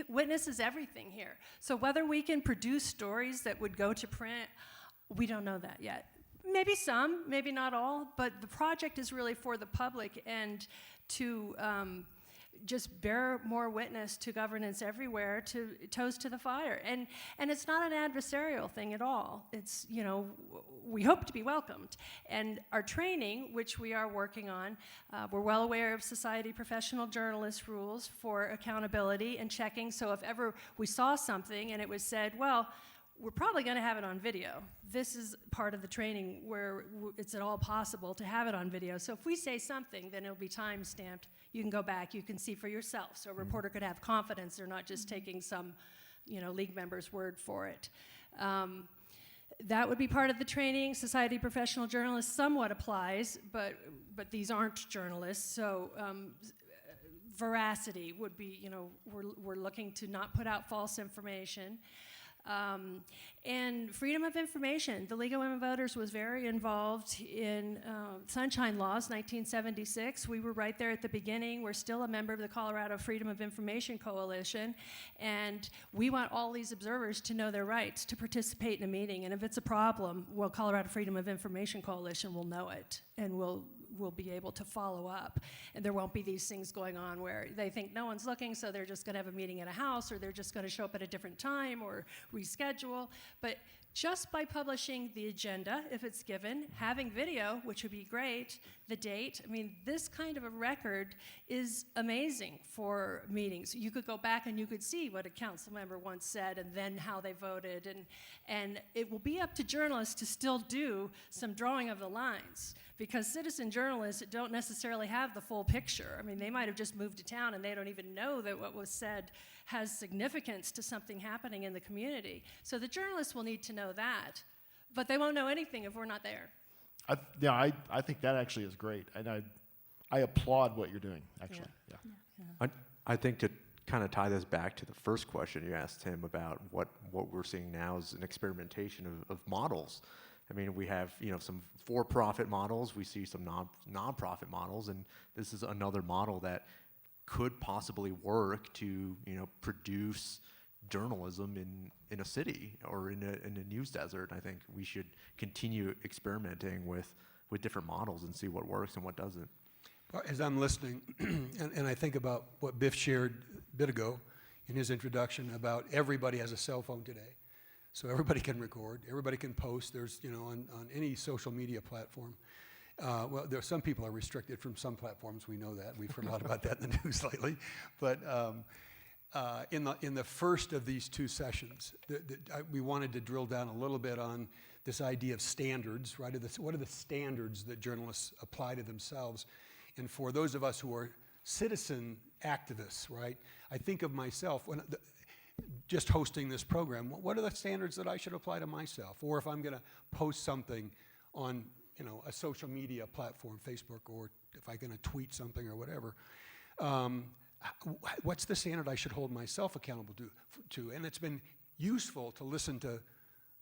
Speaker 4: Witness is everything here. So whether we can produce stories that would go to print, we don't know that yet. Maybe some, maybe not all, but the project is really for the public and to just bear more witness to governance everywhere, to toes to the fire. And it's not an adversarial thing at all. It's, you know, we hope to be welcomed. And our training, which we are working on, we're well aware of Society Professional Journalist rules for accountability and checking. So if ever we saw something and it was said, well, we're probably going to have it on video. This is part of the training where it's at all possible to have it on video. So if we say something, then it'll be time-stamped. You can go back, you can see for yourself. So a reporter could have confidence they're not just taking some, you know, league member's word for it. That would be part of the training. Society of Professional Journalists somewhat applies, but these aren't journalists. So veracity would be, you know, we're looking to not put out false information. And freedom of information. The League of Women Voters was very involved in Sunshine Laws, 1976. We were right there at the beginning. We're still a member of the Colorado Freedom of Information Coalition, and we want all these observers to know their rights to participate in a meeting. And if it's a problem, well, Colorado Freedom of Information Coalition will know it, and we'll be able to follow up. And there won't be these things going on where they think no one's looking, so they're just gonna have a meeting at a house, or they're just gonna show up at a different time or reschedule. But just by publishing the agenda, if it's given, having video, which would be great, the date, I mean, this kind of a record is amazing for meetings. You could go back and you could see what a council member once said and then how they voted, and it will be up to journalists to still do some drawing of the lines, because citizen journalists don't necessarily have the full picture. I mean, they might have just moved to town and they don't even know that what was said has significance to something happening in the community. So the journalists will need to know that, but they won't know anything if we're not there.
Speaker 7: I think that actually is great, and I applaud what you're doing, actually. Yeah.
Speaker 3: I think to kind of tie this back to the first question you asked him about what we're seeing now is an experimentation of models. I mean, we have, you know, some for-profit models, we see some non-profit models, and this is another model that could possibly work to, you know, produce journalism in a city or in a news desert. I think we should continue experimenting with different models and see what works and what doesn't.
Speaker 2: As I'm listening, and I think about what Biff shared a bit ago in his introduction about everybody has a cell phone today. So everybody can record, everybody can post. There's, you know, on any social media platform. Well, there are some people are restricted from some platforms. We know that. We've heard a lot about that in the news lately. But in the first of these two sessions, we wanted to drill down a little bit on this idea of standards, right? What are the standards that journalists apply to themselves? And for those of us who are citizen activists, right? I think of myself when just hosting this program. What are the standards that I should apply to myself? Or if I'm going to post something on, you know, a social media platform, Facebook, or if I'm going to tweet something or whatever, what's the standard I should hold myself accountable to? And it's been useful to listen to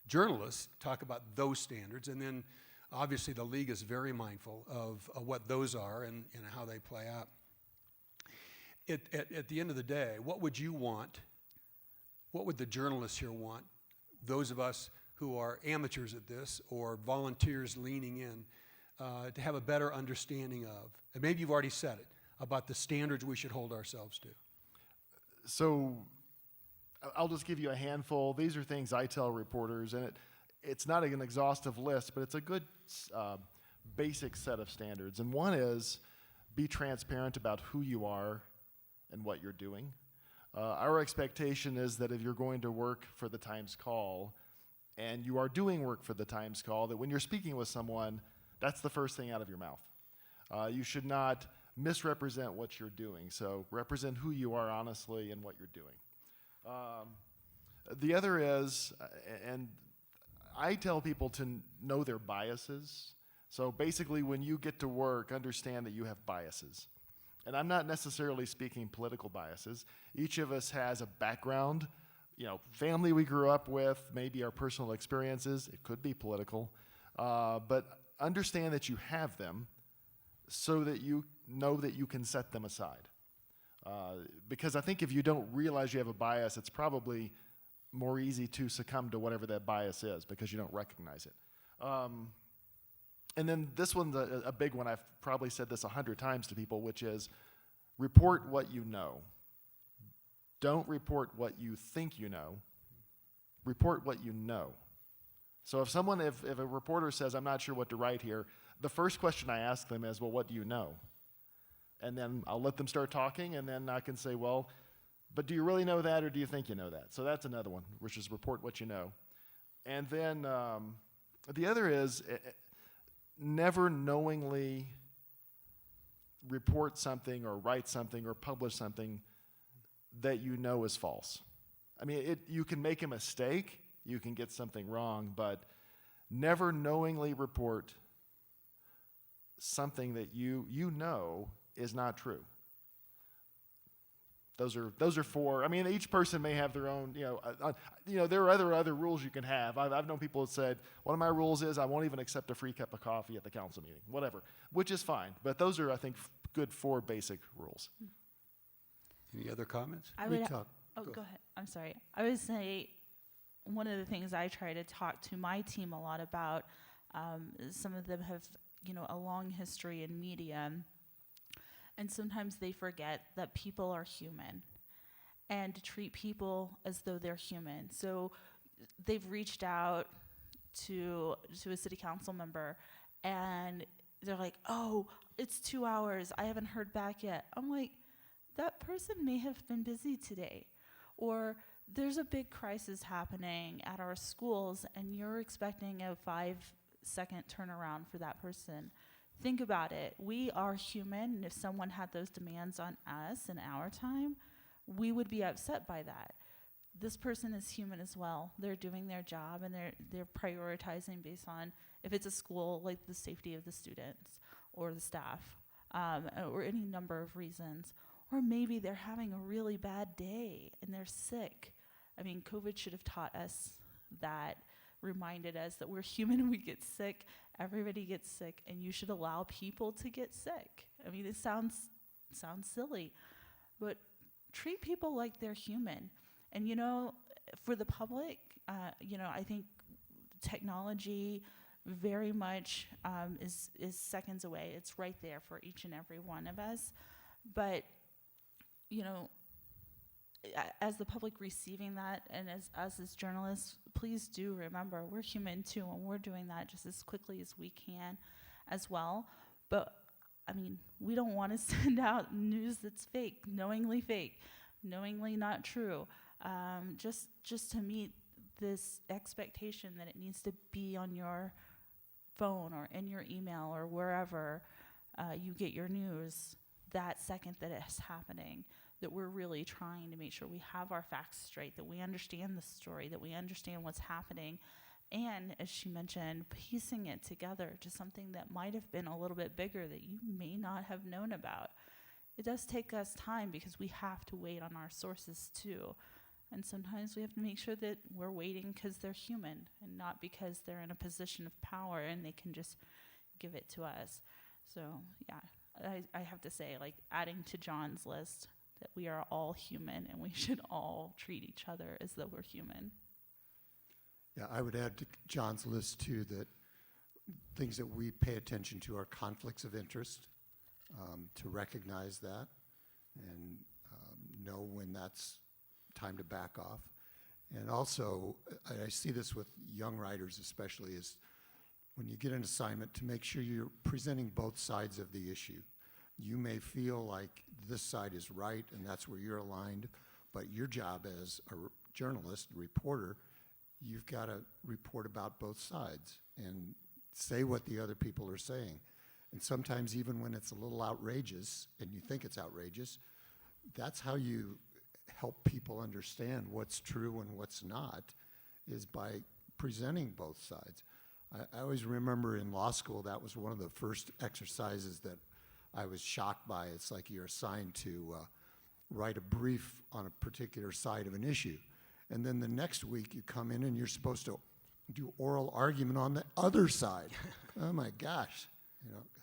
Speaker 2: journalists talk about those standards, and then obviously the league is very mindful of what those are and how they play out. At the end of the day, what would you want? What would the journalists here want? Those of us who are amateurs at this or volunteers leaning in to have a better understanding of, and maybe you've already said it, about the standards we should hold ourselves to.
Speaker 7: So I'll just give you a handful. These are things I tell reporters, and it's not an exhaustive list, but it's a good basic set of standards. And one is be transparent about who you are and what you're doing. Our expectation is that if you're going to work for the Times Call and you are doing work for the Times Call, that when you're speaking with someone, that's the first thing out of your mouth. You should not misrepresent what you're doing. So represent who you are honestly and what you're doing. The other is, and I tell people to know their biases. So basically, when you get to work, understand that you have biases. And I'm not necessarily speaking political biases. Each of us has a background, family we grew up with, maybe our personal experiences. It could be political. But understand that you have them so that you know that you can set them aside. Because I think if you don't realize you have a bias, it's probably more easy to succumb to whatever that bias is because you don't recognize it. And then this one's a big one. I've probably said this 100 times to people, which is report what you know. Don't report what you think you know. Report what you know. So if a reporter says, I'm not sure what to write here, the first question I ask them is, well, what do you know? And then I'll let them start talking, and then I can say, well, but do you really know that, or do you think you know that? So that's another one, which is report what you know. And then the other is never knowingly report something or write something or publish something that you know is false. I mean, you can make a mistake, you can get something wrong, but never knowingly report something that you know is not true. Those are four. I mean, each person may have their own. There are other rules you can have. I've known people that said one of my rules is I won't even accept a free cup of coffee at the council meeting, whatever, which is fine. But those are, I think, good four basic rules.
Speaker 2: Any other comments?
Speaker 5: Go ahead. I'm sorry. I would say one of the things I try to talk to my team a lot about. Some of them have a long history in media. And sometimes they forget that people are human and to treat people as though they're human. So they've reached out to a city council member and they're like, oh, it's 2 hours. I haven't heard back yet. I'm like, that person may have been busy today. Or there's a big crisis happening at our schools and you're expecting a 5-second turnaround for that person. Think about it. We are human, and if someone had those demands on us in our time, we would be upset by that. This person is human as well. They're doing their job, and they're prioritizing based on if it's a school, like the safety of the students or the staff, or any number of reasons. Or maybe they're having a really bad day and they're sick. I mean, COVID should have taught us that, reminded us that we're human and we get sick. Everybody gets sick, and you should allow people to get sick. I mean, it sounds silly, but treat people like they're human. And for the public, I think technology very much is seconds away. It's right there for each and every one of us. But as the public receiving that, and as us as journalists, please do remember we're human too, and we're doing that just as quickly as we can as well. But I mean, we don't want to send out news that's fake, knowingly not true, just to meet this expectation that it needs to be on your phone or in your email or wherever you get your news that second that it's happening. That we're really trying to make sure we have our facts straight, that we understand the story, that we understand what's happening, and, as she mentioned, piecing it together to something that might have been a little bit bigger that you may not have known about. It does take us time because we have to wait on our sources too, and sometimes we have to make sure that we're waiting because they're human and not because they're in a position of power and they can just give it to us. So, yeah, I have to say, like, adding to John's list, that we are all human and we should all treat each other as though we're human.
Speaker 6: Yeah, I would add to John's list too that things that we pay attention to are conflicts of interest, to recognize that and know when that's time to back off. And also, I see this with young writers especially, is when you get an assignment to make sure you're presenting both sides of the issue. You may feel like this side is right and that's where you're aligned, but your job as a journalist, reporter, you've got to report about both sides and say what the other people are saying. And sometimes even when it's a little outrageous and you think it's outrageous, that's how you help people understand what's true and what's not, is by presenting both sides. I always remember in law school, that was one of the first exercises that I was shocked by. It's like you're assigned to write a brief on a particular side of an issue. And then the next week you come in and you're supposed to do oral argument on the other side. Oh my gosh,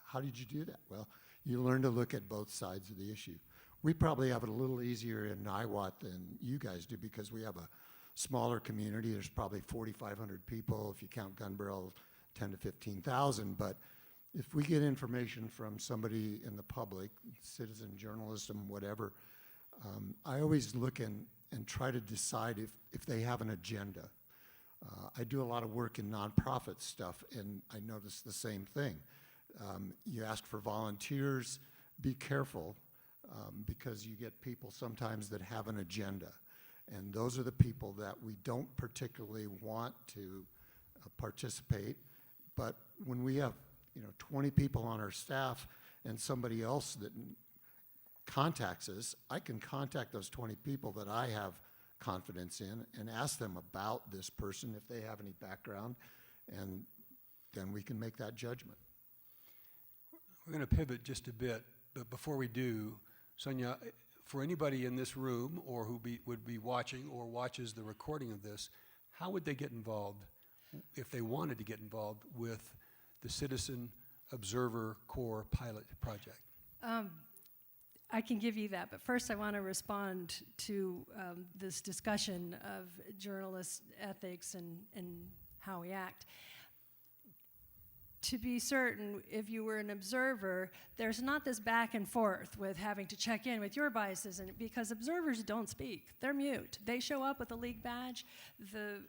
Speaker 6: how did you do that? Well, you learn to look at both sides of the issue. We probably have it a little easier in Niwot than you guys do because we have a smaller community. There's probably 4,500 people. If you count Gun Barrel, 10 to 15,000. But if we get information from somebody in the public, citizen journalism, whatever, I always look and try to decide if they have an agenda. I do a lot of work in nonprofit stuff, and I notice the same thing. You ask for volunteers, be careful, because you get people sometimes that have an agenda. And those are the people that we don't particularly want to participate. But when we have 20 people on our staff and somebody else that contacts us, I can contact those 20 people that I have confidence in and ask them about this person if they have any background, and then we can make that judgment.
Speaker 2: We're going to pivot just a bit, but before we do, Sonia, for anybody in this room or who would be watching or watches the recording of this, how would they get involved if they wanted to get involved with the Citizen Observer Corps pilot project?
Speaker 4: I can give you that, but first I want to respond to this discussion of journalist ethics and how we act. To be certain, if you were an observer, there's not this back and forth with having to check in with your biases, and because observers don't speak. They're mute. They show up with a league badge. The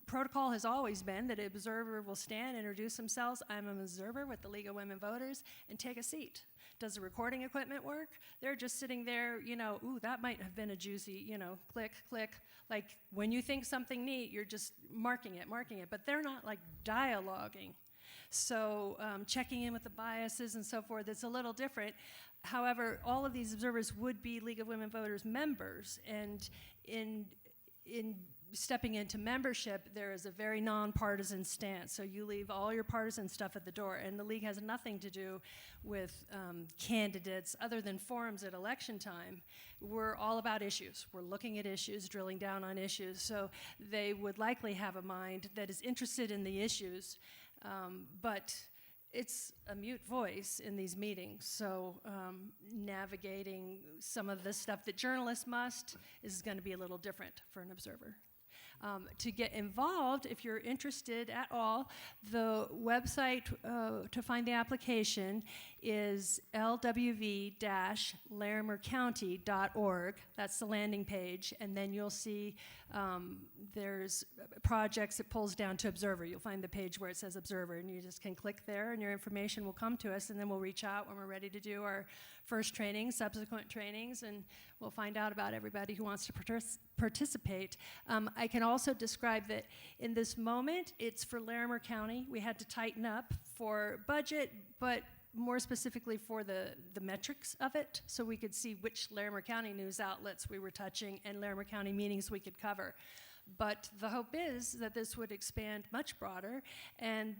Speaker 4: protocol has always been that an observer will stand, introduce themselves. I'm an observer with the League of Women Voters, and take a seat. Does the recording equipment work? They're just sitting there, ooh, that might have been a juicy, click, click. Like when you think something neat, you're just marking it, but they're not like dialoguing. So checking in with the biases and so forth, it's a little different. However, all of these observers would be League of Women Voters members, and in stepping into membership, there is a very nonpartisan stance. So you leave all your partisan stuff at the door, and the League has nothing to do with candidates other than forums at election time. We're all about issues. We're looking at issues, drilling down on issues. So they would likely have a mind that is interested in the issues, but it's a mute voice in these meetings. So navigating some of the stuff that journalists must is going to be a little different for an observer. To get involved, if you're interested at all, the website to find the application is lwv-larimercounty.org. That's the landing page, and then you'll see there's projects it pulls down to Observer. You'll find the page where it says Observer, and you just can click there, and your information will come to us, and then we'll reach out when we're ready to do our first training, subsequent trainings, and we'll find out about everybody who wants to participate. I can also describe that in this moment, it's for Larimer County. We had to tighten up for budget, but more specifically for the metrics of it, so we could see which Larimer County news outlets we were touching and Larimer County meetings we could cover. But the hope is that this would expand much broader, and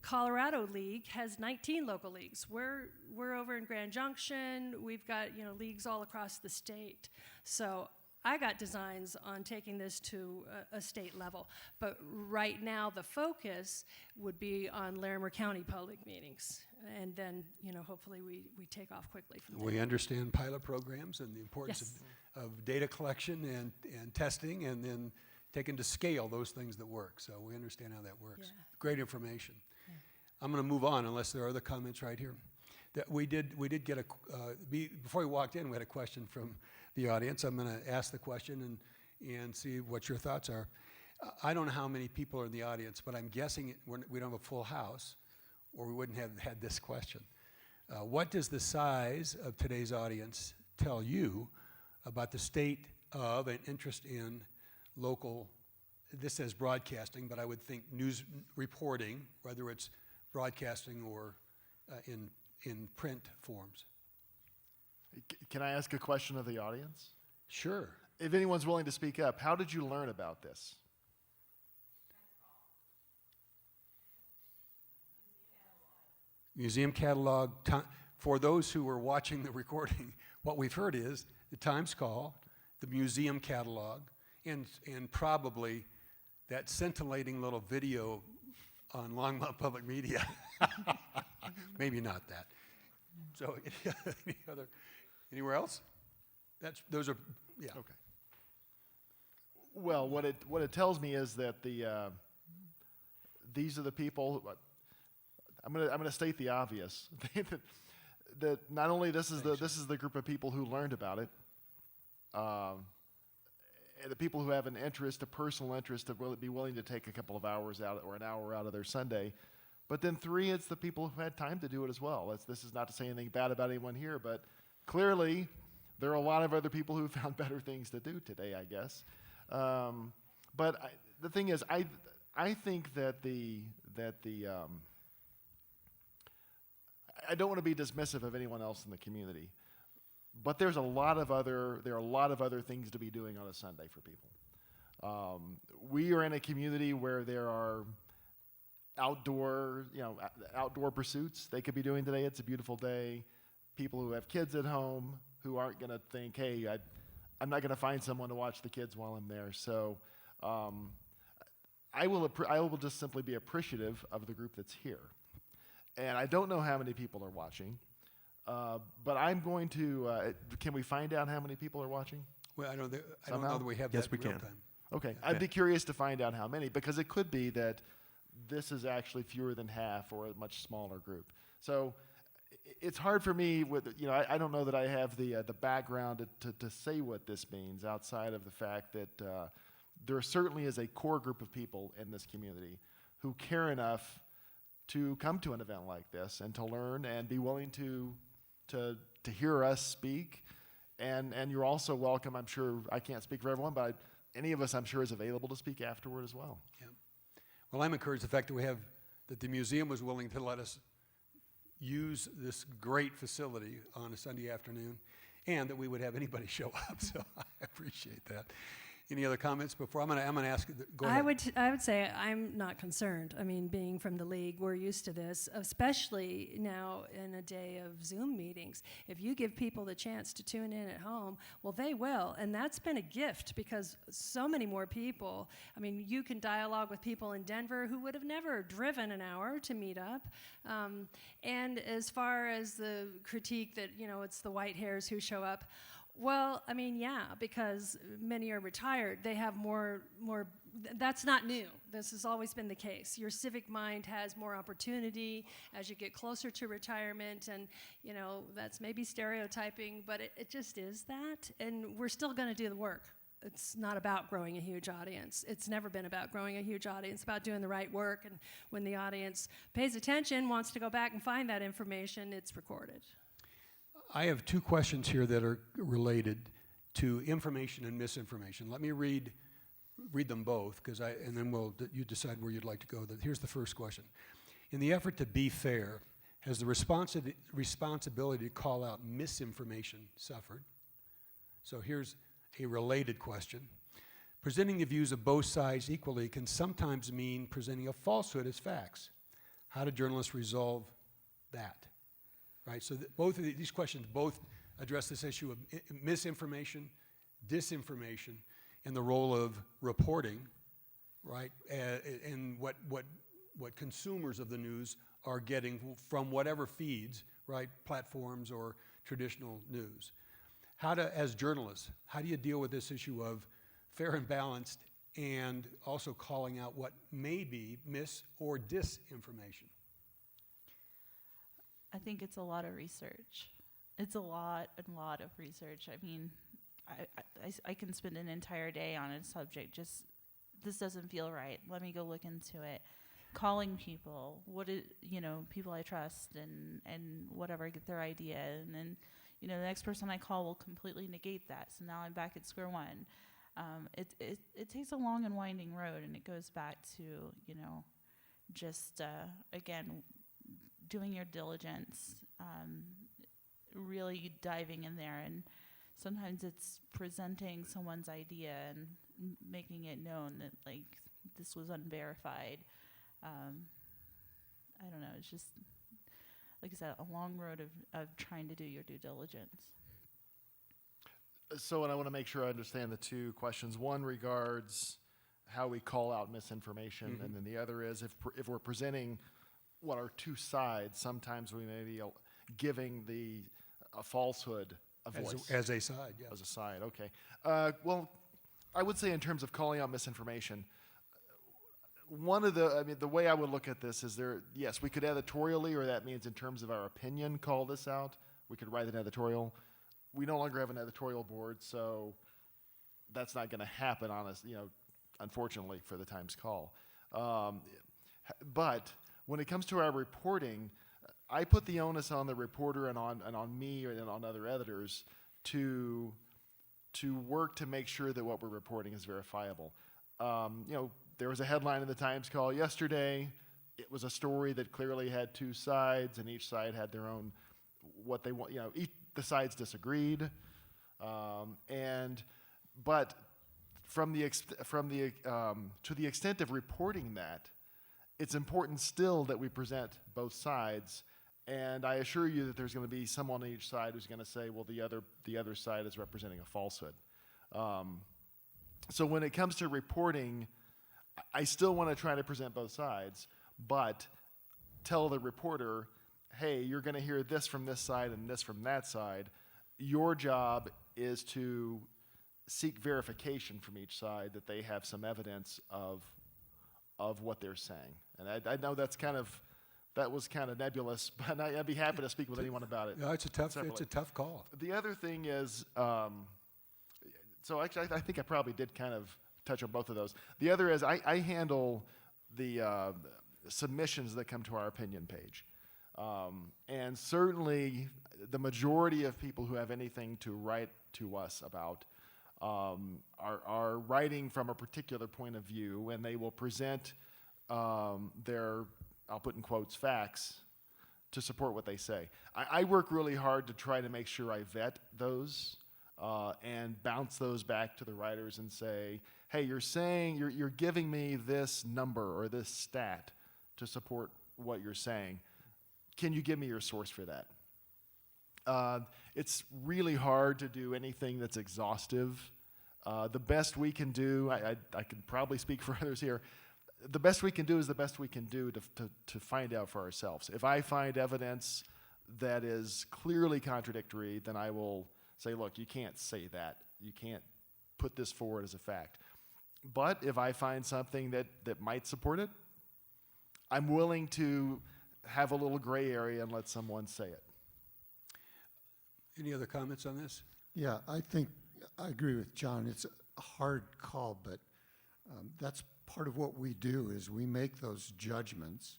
Speaker 4: Colorado League has 19 local leagues. We're over in Grand Junction. We've got leagues all across the state. So I got designs on taking this to a state level, but right now the focus would be on Larimer County public meetings, and then hopefully we take off quickly from there.
Speaker 2: We understand pilot programs and the importance
Speaker 4: Yes.
Speaker 2: of data collection and testing, and then taking to scale those things that work. So we understand how that works.
Speaker 4: Yeah.
Speaker 2: Great information. Yeah. I'm going to move on unless there are other comments right here. That we did get before we walked in, we had a question from the audience. I'm going to ask the question and see what your thoughts are. I don't know how many people are in the audience, but I'm guessing we don't have a full house, or we wouldn't have had this question. What does the size of today's audience tell you about the state of and interest in local, this says broadcasting, but I would think news reporting, whether it's broadcasting or in print forms?
Speaker 7: Can I ask a question of the audience?
Speaker 2: Sure.
Speaker 7: If anyone's willing to speak up, how did you learn about this?
Speaker 2: museum catalog. For those who are watching the recording, what we've heard is the Times Call, the museum catalog, and probably that scintillating little video on Longmont Public Media. Maybe not that. So, anywhere else? Those are, yeah.
Speaker 7: Okay. Well, what it tells me is that these are the people. I'm gonna state the obvious. that not only this is the group of people who learned about it, and the people who have an interest, a personal interest, to be willing to take a couple of hours out or an hour out of their Sunday. But then 3, it's the people who had time to do it as well. This is not to say anything bad about anyone here, but clearly there are a lot of other people who found better things to do today, I guess. But the thing is, I think that I don't want to be dismissive of anyone else in the community, but there are a lot of other things to be doing on a Sunday for people. We are in a community where there are outdoor pursuits they could be doing today. It's a beautiful day. People who have kids at home who aren't going to think, hey, I'm not going to find someone to watch the kids while I'm there. So I will just simply be appreciative of the group that's here. And I don't know how many people are watching, but I'm going to, can we find out how many people are watching?
Speaker 2: Well, I don't
Speaker 7: Somehow?
Speaker 2: know that we have
Speaker 3: Yes,
Speaker 2: that
Speaker 3: we
Speaker 2: real
Speaker 3: can.
Speaker 2: time.
Speaker 7: Okay, I'd be curious to find out how many, because it could be that this is actually fewer than half or a much smaller group. So it's hard for me I don't know that I have the background to say what this means outside of the fact that there certainly is a core group of people in this community who care enough to come to an event like this and to learn and be willing to hear us speak. And you're also welcome, I'm sure, I can't speak for everyone, but any of us, I'm sure, is available to speak afterward as well.
Speaker 2: Yeah. Well, I'm encouraged the fact that the museum was willing to let us use this great facility on a Sunday afternoon, and that we would have anybody show up. So I appreciate that. Any other comments before? I'm going to ask. Go ahead.
Speaker 4: I would say I'm not concerned. I mean, being from the league, we're used to this, especially now in a day of Zoom meetings. If you give people the chance to tune in at home, well, they will. And that's been a gift because so many more people, I mean, you can dialogue with people in Denver who would have never driven an hour to meet up. And as far as the critique that, it's the white hairs who show up, well, I mean, yeah, because many are retired. They have more, that's not new. This has always been the case. Your civic mind has more opportunity as you get closer to retirement, and, that's maybe stereotyping, but it just is that, and we're still going to do the work. It's not about growing a huge audience. It's never been about growing a huge audience. It's about doing the right work, and when the audience pays attention, wants to go back and find that information, it's recorded.
Speaker 2: I have 2 questions here that are related to information and misinformation. Let me read them both, and then you decide where you'd like to go. Here's the first question. In the effort to be fair, has the responsibility to call out misinformation suffered? So here's a related question. Presenting the views of both sides equally can sometimes mean presenting a falsehood as facts. How do journalists resolve that? Right, so both of these questions both address this issue of misinformation, disinformation, and the role of reporting, right, and what consumers of the news are getting from whatever feeds, right, platforms or traditional news. As journalists, how do you deal with this issue of fair and balanced and also calling out what may be mis or disinformation?
Speaker 5: I think it's a lot of research. It's a lot of research. I mean, I can spend an entire day on a subject. Just, this doesn't feel right. Let me go look into it. Calling people, people I trust and whatever, get their idea. And then, the next person I call will completely negate that. So now I'm back at square one. It takes a long and winding road, and it goes back to, just, again, doing your diligence, really diving in there, and sometimes it's presenting someone's idea and making it known that this was unverified. I don't know. It's just like I said, a long road of trying to do your due diligence.
Speaker 7: So, and I want to make sure I understand the two questions. One regards how we call out misinformation, and then the other is if we're presenting what are two sides, sometimes we may be giving a falsehood a voice.
Speaker 2: As a side, yes.
Speaker 7: As a side, okay. Well, I would say in terms of calling out misinformation, the way I would look at this is yes, we could editorially, or that means in terms of our opinion, call this out. We could write an editorial. We no longer have an editorial board, so that's not going to happen on us, unfortunately for the Times Call. But when it comes to our reporting, I put the onus on the reporter and on me and on other editors to work to make sure that what we're reporting is verifiable. There was a headline in the Times Call yesterday. It was a story that clearly had two sides, and each side had their own what they want. The sides disagreed, but to the extent of reporting that, it's important still that we present both sides. And I assure you that there's going to be someone on each side who's going to say, well, the other side is representing a falsehood. So when it comes to reporting, I still want to try to present both sides, but tell the reporter, hey, you're going to hear this from this side and this from that side. Your job is to seek verification from each side that they have some evidence of what they're saying. And I know that was kind of nebulous, but I'd be happy to speak with anyone about it.
Speaker 2: No, it's a tough call.
Speaker 7: The other thing is, so actually I think I probably did kind of touch on both of those. The other is I handle the submissions that come to our opinion page. And certainly the majority of people who have anything to write to us about are writing from a particular point of view, and they will present their, I'll put in quotes, facts to support what they say. I work really hard to try to make sure I vet those and bounce those back to the writers and say, hey, you're giving me this number or this stat to support what you're saying. Can you give me your source for that? It's really hard to do anything that's exhaustive. The best we can do, I can probably speak for others here, the best we can do is the best we can do to find out for ourselves. If I find evidence that is clearly contradictory, then I will say, look, you can't say that. You can't put this forward as a fact. But if I find something that might support it, I'm willing to have a little gray area and let someone say it.
Speaker 2: Any other comments on this?
Speaker 6: Yeah, I think I agree with John. It's a hard call, but that's part of what we do is we make those judgments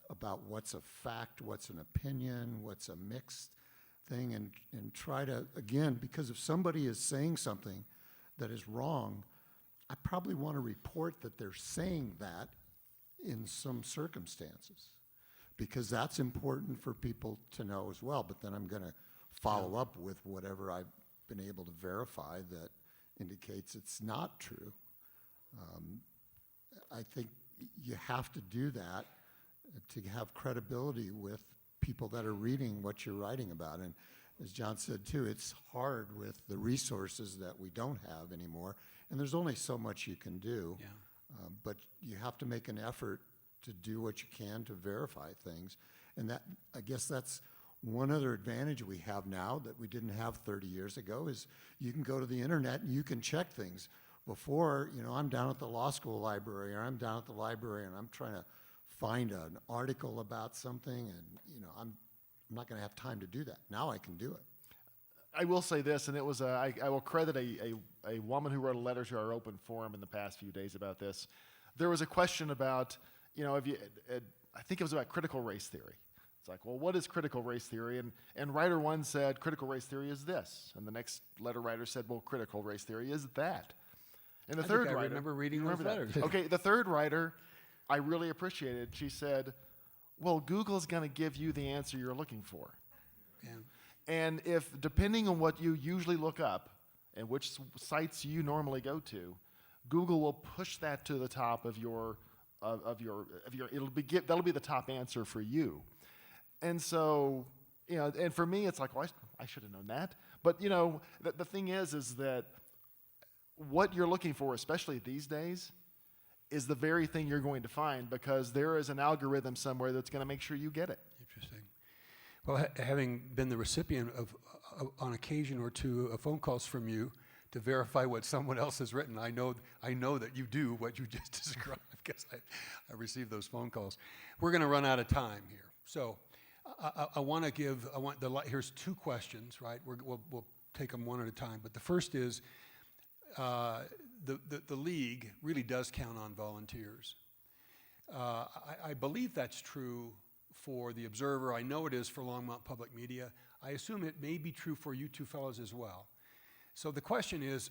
Speaker 6: about what's a fact, what's an opinion, what's a mixed thing, and try to, again, because if somebody is saying something that is wrong, I probably want to report that they're saying that in some circumstances, because that's important for people to know as well. But then I'm going to follow up with whatever I've been able to verify that indicates it's not true. I think you have to do that to have credibility with people that are reading what you're writing about. And as John said too, it's hard with the resources that we don't have anymore. And there's only so much you can do.
Speaker 2: Yeah.
Speaker 6: But you have to make an effort to do what you can to verify things. And that, I guess that's one other advantage we have now that we didn't have 30 years ago is you can go to the internet and you can check things. Before, I'm down at the law school library or I'm down at the library and I'm trying to find an article about something and, I'm not going to have time to do that. Now I can do it.
Speaker 7: I will say this, and it was I will credit a woman who wrote a letter to our open forum in the past few days about this. There was a question about, I think it was about critical race theory. It's like, well, what is critical race theory? And writer one said, critical race theory is this. And the next letter writer said, well, critical race theory is that. And the third writer,
Speaker 2: remember reading those
Speaker 7: remember
Speaker 2: letters.
Speaker 7: that? Okay, the third writer, I really appreciated. She said, well, Google's going to give you the answer you're looking for.
Speaker 2: Yeah.
Speaker 7: And if, depending on what you usually look up and which sites you normally go to, Google will push that to the top of your that'll be the top answer for you. And so, and for me, it's like, well, I should have known that. But, the thing is that what you're looking for, especially these days, is the very thing you're going to find, because there is an algorithm somewhere that's going to make sure you get it.
Speaker 2: Interesting. Well, having been the recipient of, on occasion or two, of phone calls from you to verify what someone else has written, I know that you do what you just described, because I received those phone calls. We're going to run out of time here, so here's two questions, right? We'll take them one at a time. But the first is, the league really does count on volunteers. I believe that's true for the Observer. I know it is for Longmont Public Media. I assume it may be true for you two fellows as well. So the question is,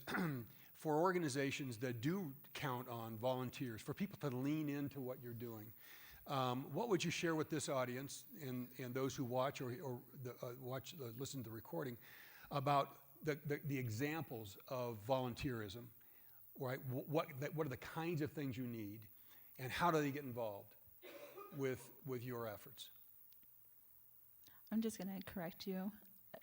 Speaker 2: for organizations that do count on volunteers, for people to lean into what you're doing, what would you share with this audience and those who watch or listen to the recording about the examples of volunteerism, right? What are the kinds of things you need, and how do they get involved with your efforts?
Speaker 5: I'm just going to correct you.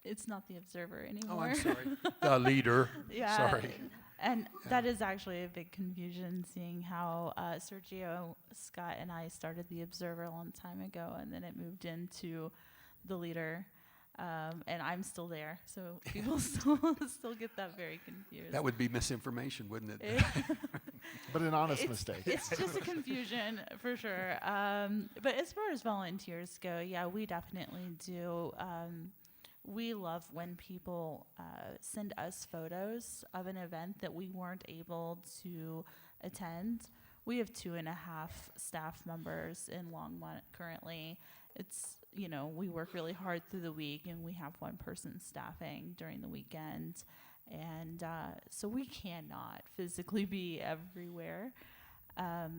Speaker 5: It's not the Observer anymore.
Speaker 2: Oh, I'm sorry. The Leader.
Speaker 5: Yeah.
Speaker 2: Sorry.
Speaker 5: And that is actually a big confusion, seeing how Sergio, Scott, and I started the Observer a long time ago, and then it moved into the Leader. And I'm still there, so people still get that very confused.
Speaker 2: That would be misinformation, wouldn't it?
Speaker 7: But an honest mistake.
Speaker 5: It's just a confusion for sure. But as far as volunteers go, yeah, we definitely do. We love when people send us photos of an event that we weren't able to attend. We have 2.5 staff members in Longmont currently. It's, we work really hard through the week, and we have one person staffing during the weekend. And so we cannot physically be everywhere.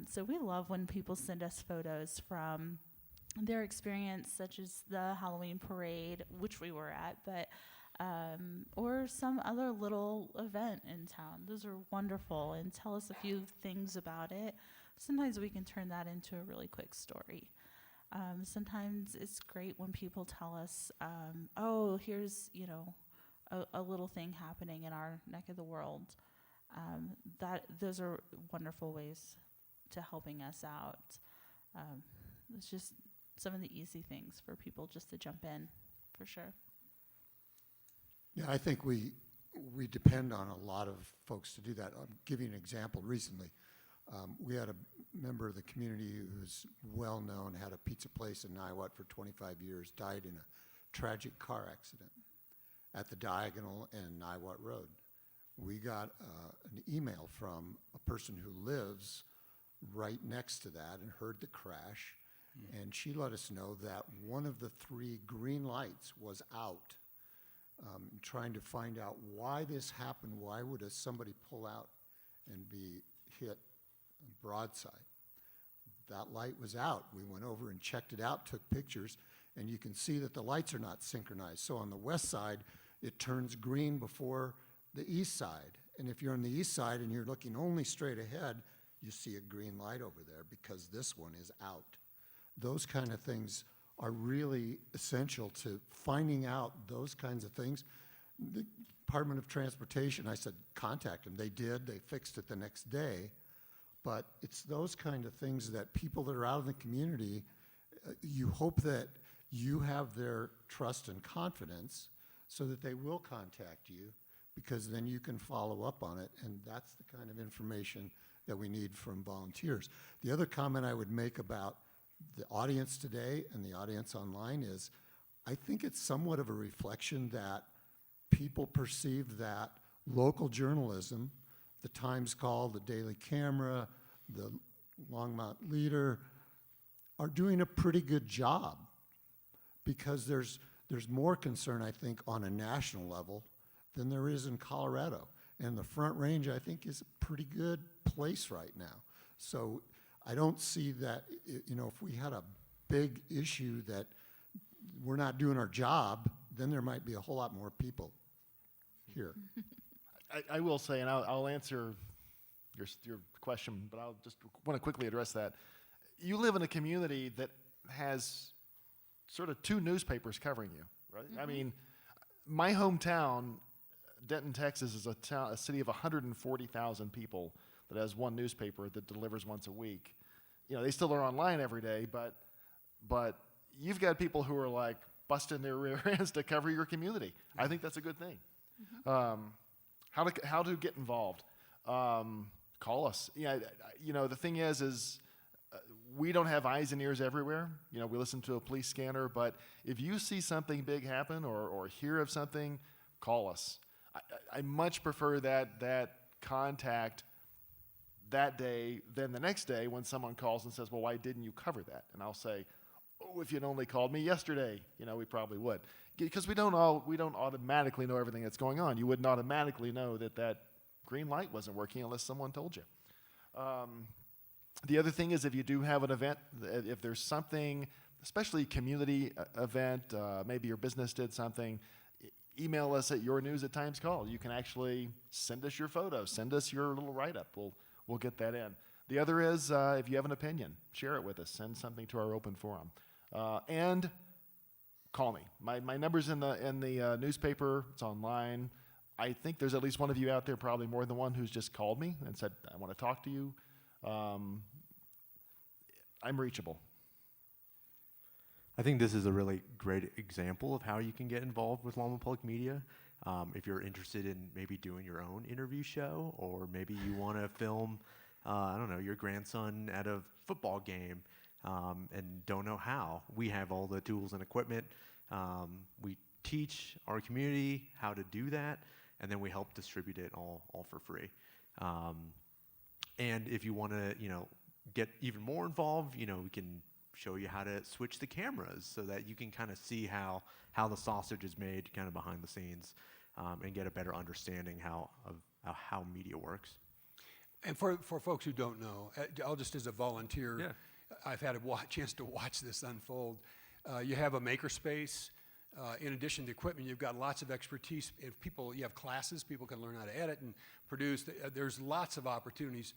Speaker 5: So we love when people send us photos from their experience, such as the Halloween parade, which we were at, but or some other little event in town. Those are wonderful, and tell us a few things about it. Sometimes we can turn that into a really quick story. Sometimes it's great when people tell us, oh, here's, a little thing happening in our neck of the world. Those are wonderful ways to helping us out. It's just some of the easy things for people just to jump in, for sure.
Speaker 6: Yeah, I think we depend on a lot of folks to do that. I'll give you an example. Recently, we had a member of the community who's well known, had a pizza place in Niwot for 25 years, died in a tragic car accident at the Diagonal and Niwot Road. We got an email from a person who lives right next to that and heard the crash, and she let us know that one of the 3 green lights was out. Trying to find out why this happened. Why would somebody pull out and be hit broadside? That light was out. We went over and checked it out, took pictures, and you can see that the lights are not synchronized. So on the west side, it turns green before the east side. And if you're on the east side and you're looking only straight ahead, you see a green light over there because this one is out. Those kind of things are really essential to finding out those kinds of things. The Department of Transportation, I said, contact them. They did. They fixed it the next day. But it's those kind of things that people that are out in the community, you hope that you have their trust and confidence so that they will contact you, because then you can follow up on it, and that's the kind of information that we need from volunteers. The other comment I would make about the audience today and the audience online is, I think it's somewhat of a reflection that people perceive that local journalism, the Times Call, the Daily Camera, the Longmont Leader, are doing a pretty good job, because there's more concern, I think, on a national level than there is in Colorado. And the Front Range, I think, is a pretty good place right now. So I don't see that, if we had a big issue that we're not doing our job, then there might be a whole lot more people here.
Speaker 7: I will say, and I'll answer your question, but I'll just want to quickly address that. You live in a community that has sort of two newspapers covering you, right? I mean, my hometown, Denton, Texas, is a city of 140,000 people that has one newspaper that delivers once a week. You know, they still are online every day, but you've got people who are like busting their rear ends to cover your community. I think that's a good thing. How to get involved? Call us. Yeah, you know, the thing is we don't have eyes and ears everywhere. You know, we listen to a police scanner, but if you see something big happen or hear of something, call us. I much prefer that contact that day than the next day when someone calls and says, well, why didn't you cover that? And I'll say, oh, if you'd only called me yesterday, you know, we probably would. Because we don't automatically know everything that's going on. You wouldn't automatically know that green light wasn't working unless someone told you. The other thing is if you do have an event, if there's something, especially community event, maybe your business did something, email us at yournews@timescall. You can actually send us your photos, send us your little write-up. We'll get that in. The other is if you have an opinion, share it with us. Send something to our open forum. And call me. My number's in the newspaper. It's online. I think there's at least one of you out there, probably more than one, who's just called me and said, I want to talk to you. I'm reachable.
Speaker 3: I think this is a really great example of how you can get involved with Longmont Public Media. If you're interested in maybe doing your own interview show, or maybe you want to film, I don't know, your grandson at a football game and don't know how. We have all the tools and equipment. We teach our community how to do that, and then we help distribute it all for free. And if you want to, you know, get even more involved, you know, we can show you how to switch the cameras so that you can kind of see how the sausage is made kind of behind the scenes, and get a better understanding of how media works.
Speaker 2: And for folks who don't know, I'll just as a volunteer, I've had a chance to watch this unfold. You have a makerspace. In addition to equipment, you've got lots of expertise. If you have classes, people can learn how to edit and produce. There's lots of opportunities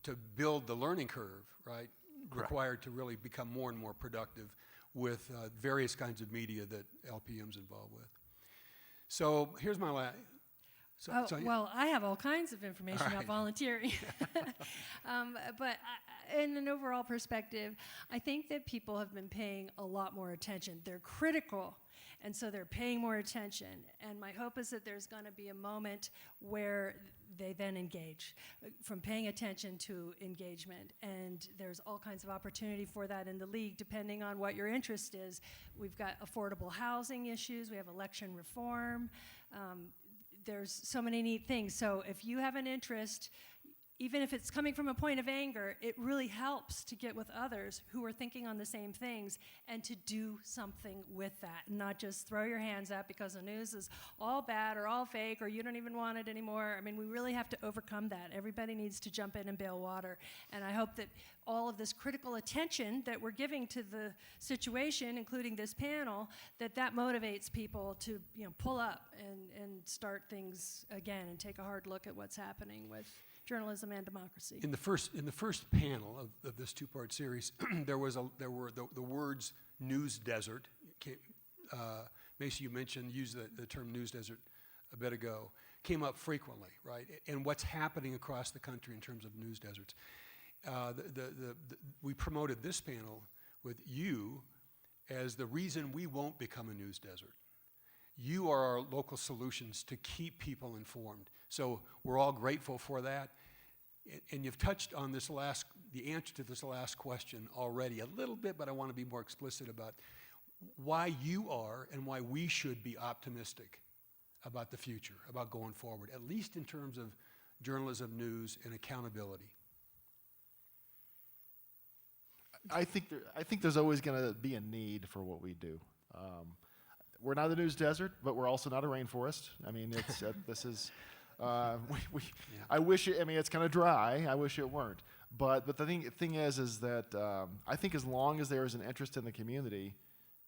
Speaker 2: to build the learning curve, right?
Speaker 3: Correct.
Speaker 2: Required to really become more and more productive with various kinds of media that LPM's involved with. So here's my last.
Speaker 4: Well, I have all kinds of information about volunteering. But in an overall perspective, I think that people have been paying a lot more attention. They're critical, and so they're paying more attention. And my hope is that there's going to be a moment where they then engage, from paying attention to engagement. And there's all kinds of opportunity for that in the league, depending on what your interest is. We've got affordable housing issues. We have election reform. There's so many neat things. So if you have an interest, even if it's coming from a point of anger, it really helps to get with others who are thinking on the same things and to do something with that, not just throw your hands up because the news is all bad or all fake or you don't even want it anymore. I mean, we really have to overcome that. Everybody needs to jump in and bail water. And I hope that all of this critical attention that we're giving to the situation, including this panel, that motivates people to, you know, pull up and start things again and take a hard look at what's happening with journalism and democracy.
Speaker 2: In the first panel of this two-part series, there were the words news desert. Macie, you used the term news desert a bit ago. Came up frequently, right? And what's happening across the country in terms of news deserts. We promoted this panel with you as the reason we won't become a news desert. You are our local solutions to keep people informed. So we're all grateful for that. And you've touched on the answer to this last question already a little bit, but I want to be more explicit about why you are and why we should be optimistic about the future, about going forward, at least in terms of journalism, news, and accountability.
Speaker 7: I think there's always going to be a need for what we do. We're not a news desert, but we're also not a rainforest. I mean, it's this is. I wish it. I mean, it's kind of dry. I wish it weren't. But the thing is that I think as long as there is an interest in the community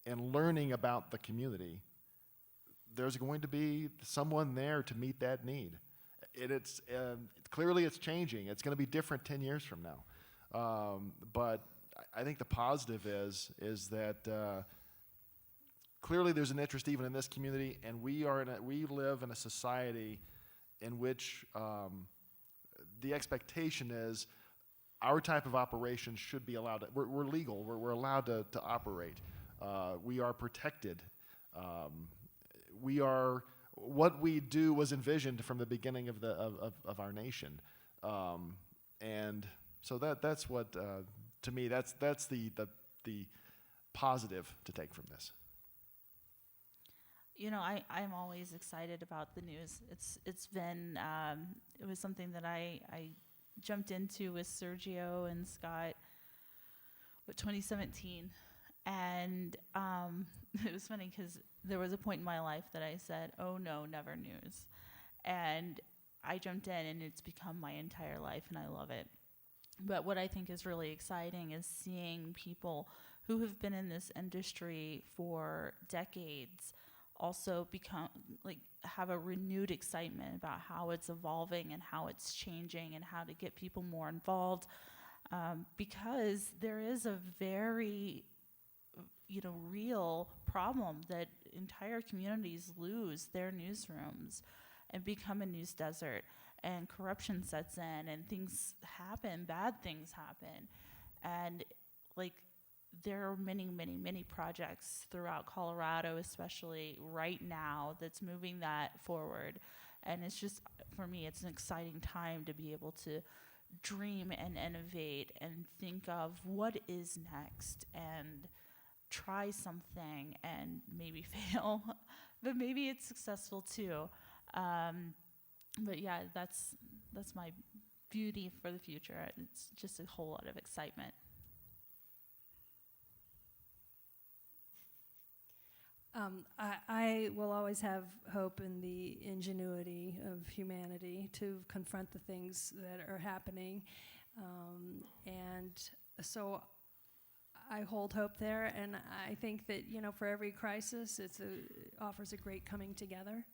Speaker 7: and learning about the community, there's going to be someone there to meet that need. It's clearly it's changing. It's going to be different 10 years from now. But I think the positive is that clearly there's an interest even in this community, and we live in a society in which the expectation is our type of operation should be allowed to, we're legal, we're allowed to operate. We are protected. What we do was envisioned from the beginning of our nation. And so that's what, to me, that's the positive to take from this.
Speaker 5: You know, I'm always excited about the news. It's been it was something that I jumped into with Sergio and Scott with 2017, and it was funny because there was a point in my life that I said, "Oh no, never news," and I jumped in, and it's become my entire life, and I love it. But what I think is really exciting is seeing people who have been in this industry for decades also have a renewed excitement about how it's evolving and how it's changing and how to get people more involved, because there is a very real problem that entire communities lose their newsrooms and become a news desert, and corruption sets in and things happen, bad things happen, and there are many projects throughout Colorado, especially right now, that's moving that forward. And it's just, for me, it's an exciting time to be able to dream and innovate and think of what is next and try something and maybe fail, but maybe it's successful too. But yeah, that's my beauty for the future. It's just a whole lot of excitement.
Speaker 4: I will always have hope in the ingenuity of humanity to confront the things that are happening. And so I hold hope there, and I think that, for every crisis, it offers a great coming together.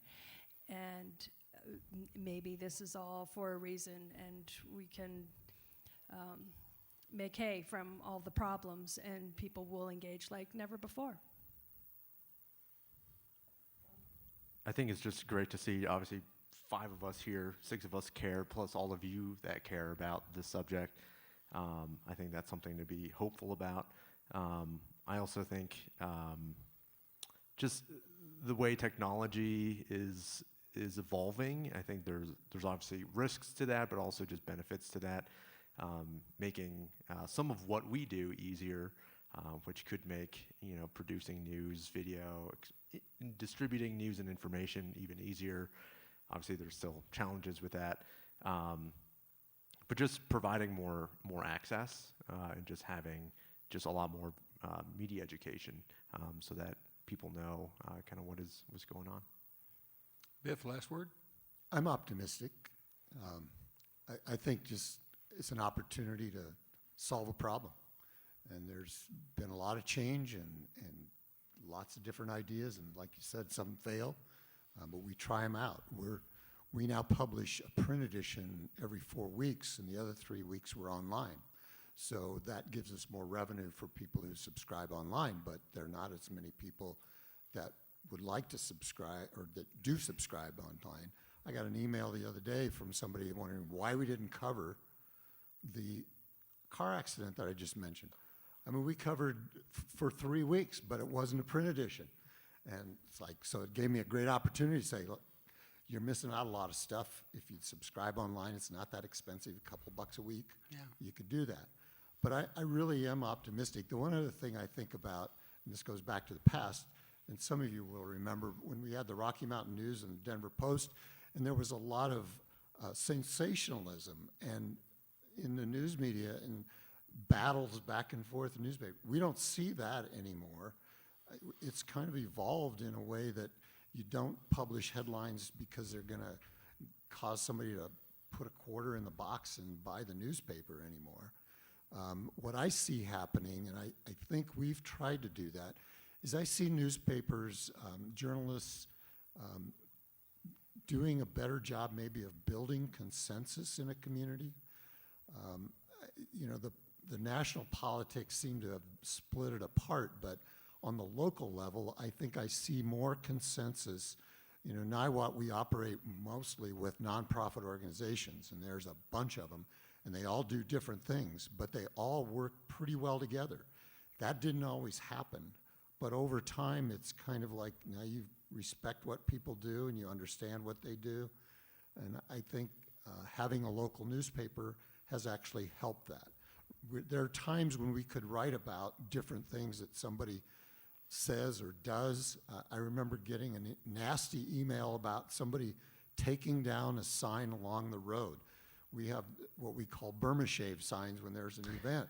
Speaker 4: And maybe this is all for a reason, and we can make hay from all the problems, and people will engage like never before.
Speaker 3: I think it's just great to see, obviously, 5 of us here, 6 of us care, plus all of you that care about this subject. I think that's something to be hopeful about. I also think just the way technology is evolving, I think there's obviously risks to that, but also just benefits to that, making some of what we do easier, which could make producing news, video, distributing news and information even easier. Obviously, there's still challenges with that, but just providing more access and just having just a lot more media education, so that people know kind of what's going on.
Speaker 2: Biff, last word?
Speaker 6: I'm optimistic. I think just it's an opportunity to solve a problem. And there's been a lot of change and lots of different ideas, and like you said, some fail, but we try them out. We now publish a print edition every 4 weeks, and the other 3 weeks we're online. So that gives us more revenue for people who subscribe online, but there are not as many people that would like to subscribe or that do subscribe online. I got an email the other day from somebody wondering why we didn't cover the car accident that I just mentioned. I mean, we covered for 3 weeks, but it wasn't a print edition. And it's so it gave me a great opportunity to say, look, you're missing out a lot of stuff. If you subscribe online, it's not that expensive, a couple bucks a week.
Speaker 1: Yeah.
Speaker 6: You could do that. But I really am optimistic. The one other thing I think about, and this goes back to the past, and some of you will remember when we had the Rocky Mountain News and the Denver Post, and there was a lot of sensationalism and in the news media and battles back and forth in the newspaper. We don't see that anymore. It's kind of evolved in a way that you don't publish headlines because they're going to cause somebody to put a quarter in the box and buy the newspaper anymore. What I see happening, and I think we've tried to do that, is I see newspapers, journalists doing a better job maybe of building consensus in a community. The national politics seem to have split it apart, but on the local level, I think I see more consensus. You know, NIWAT, we operate mostly with nonprofit organizations, and there's a bunch of them, and they all do different things, but they all work pretty well together. That didn't always happen, but over time, it's kind of like now you respect what people do and you understand what they do, and I think having a local newspaper has actually helped that. There are times when we could write about different things that somebody says or does. I remember getting a nasty email about somebody taking down a sign along the road. We have what we call Burma shave signs when there's an event.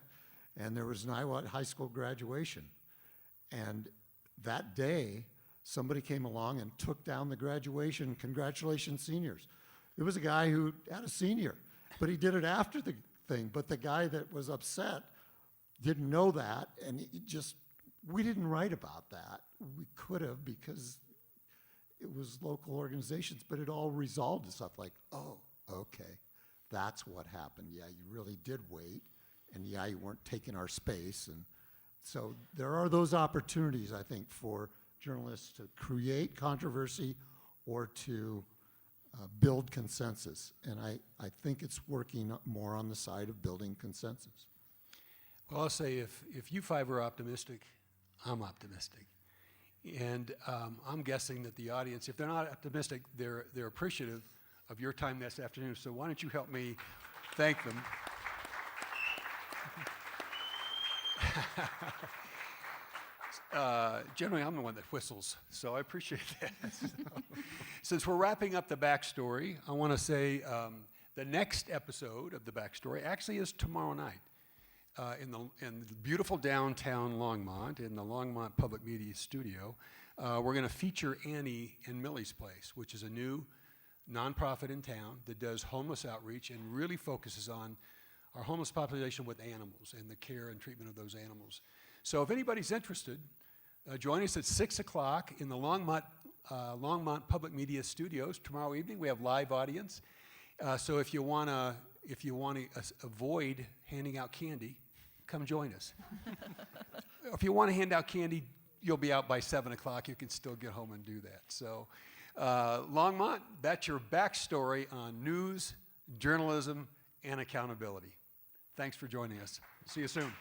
Speaker 6: And there was an Iowa high school graduation. And that day, somebody came along and took down the graduation, congratulations seniors. It was a guy who had a senior, but he did it after the thing. But the guy that was upset didn't know that, and we didn't write about that. We could have, because it was local organizations, but it all resolved to stuff like, oh, okay, that's what happened. Yeah, you really did wait, and yeah, you weren't taking our space. And so there are those opportunities, I think, for journalists to create controversy or to build consensus. And I think it's working more on the side of building consensus.
Speaker 2: Well, I'll say if you five are optimistic, I'm optimistic. And I'm guessing that the audience, if they're not optimistic, they're appreciative of your time this afternoon. So why don't you help me thank them? Generally, I'm the one that whistles, so I appreciate that. Since we're wrapping up the backstory, I want to say the next episode of the backstory actually is tomorrow night in the beautiful downtown Longmont, in the Longmont Public Media Studio. We're going to feature Annie and Millie's Place, which is a new nonprofit in town that does homeless outreach and really focuses on our homeless population with animals and the care and treatment of those animals. So if anybody's interested, join us at 6 o'clock in the Longmont Public Media Studios tomorrow evening. We have live audience. So if you want to avoid handing out candy, come join us. If you want to hand out candy, you'll be out by 7 o'clock. You can still get home and do that. So Longmont, that's your backstory on news, journalism, and accountability. Thanks for joining us. See you soon.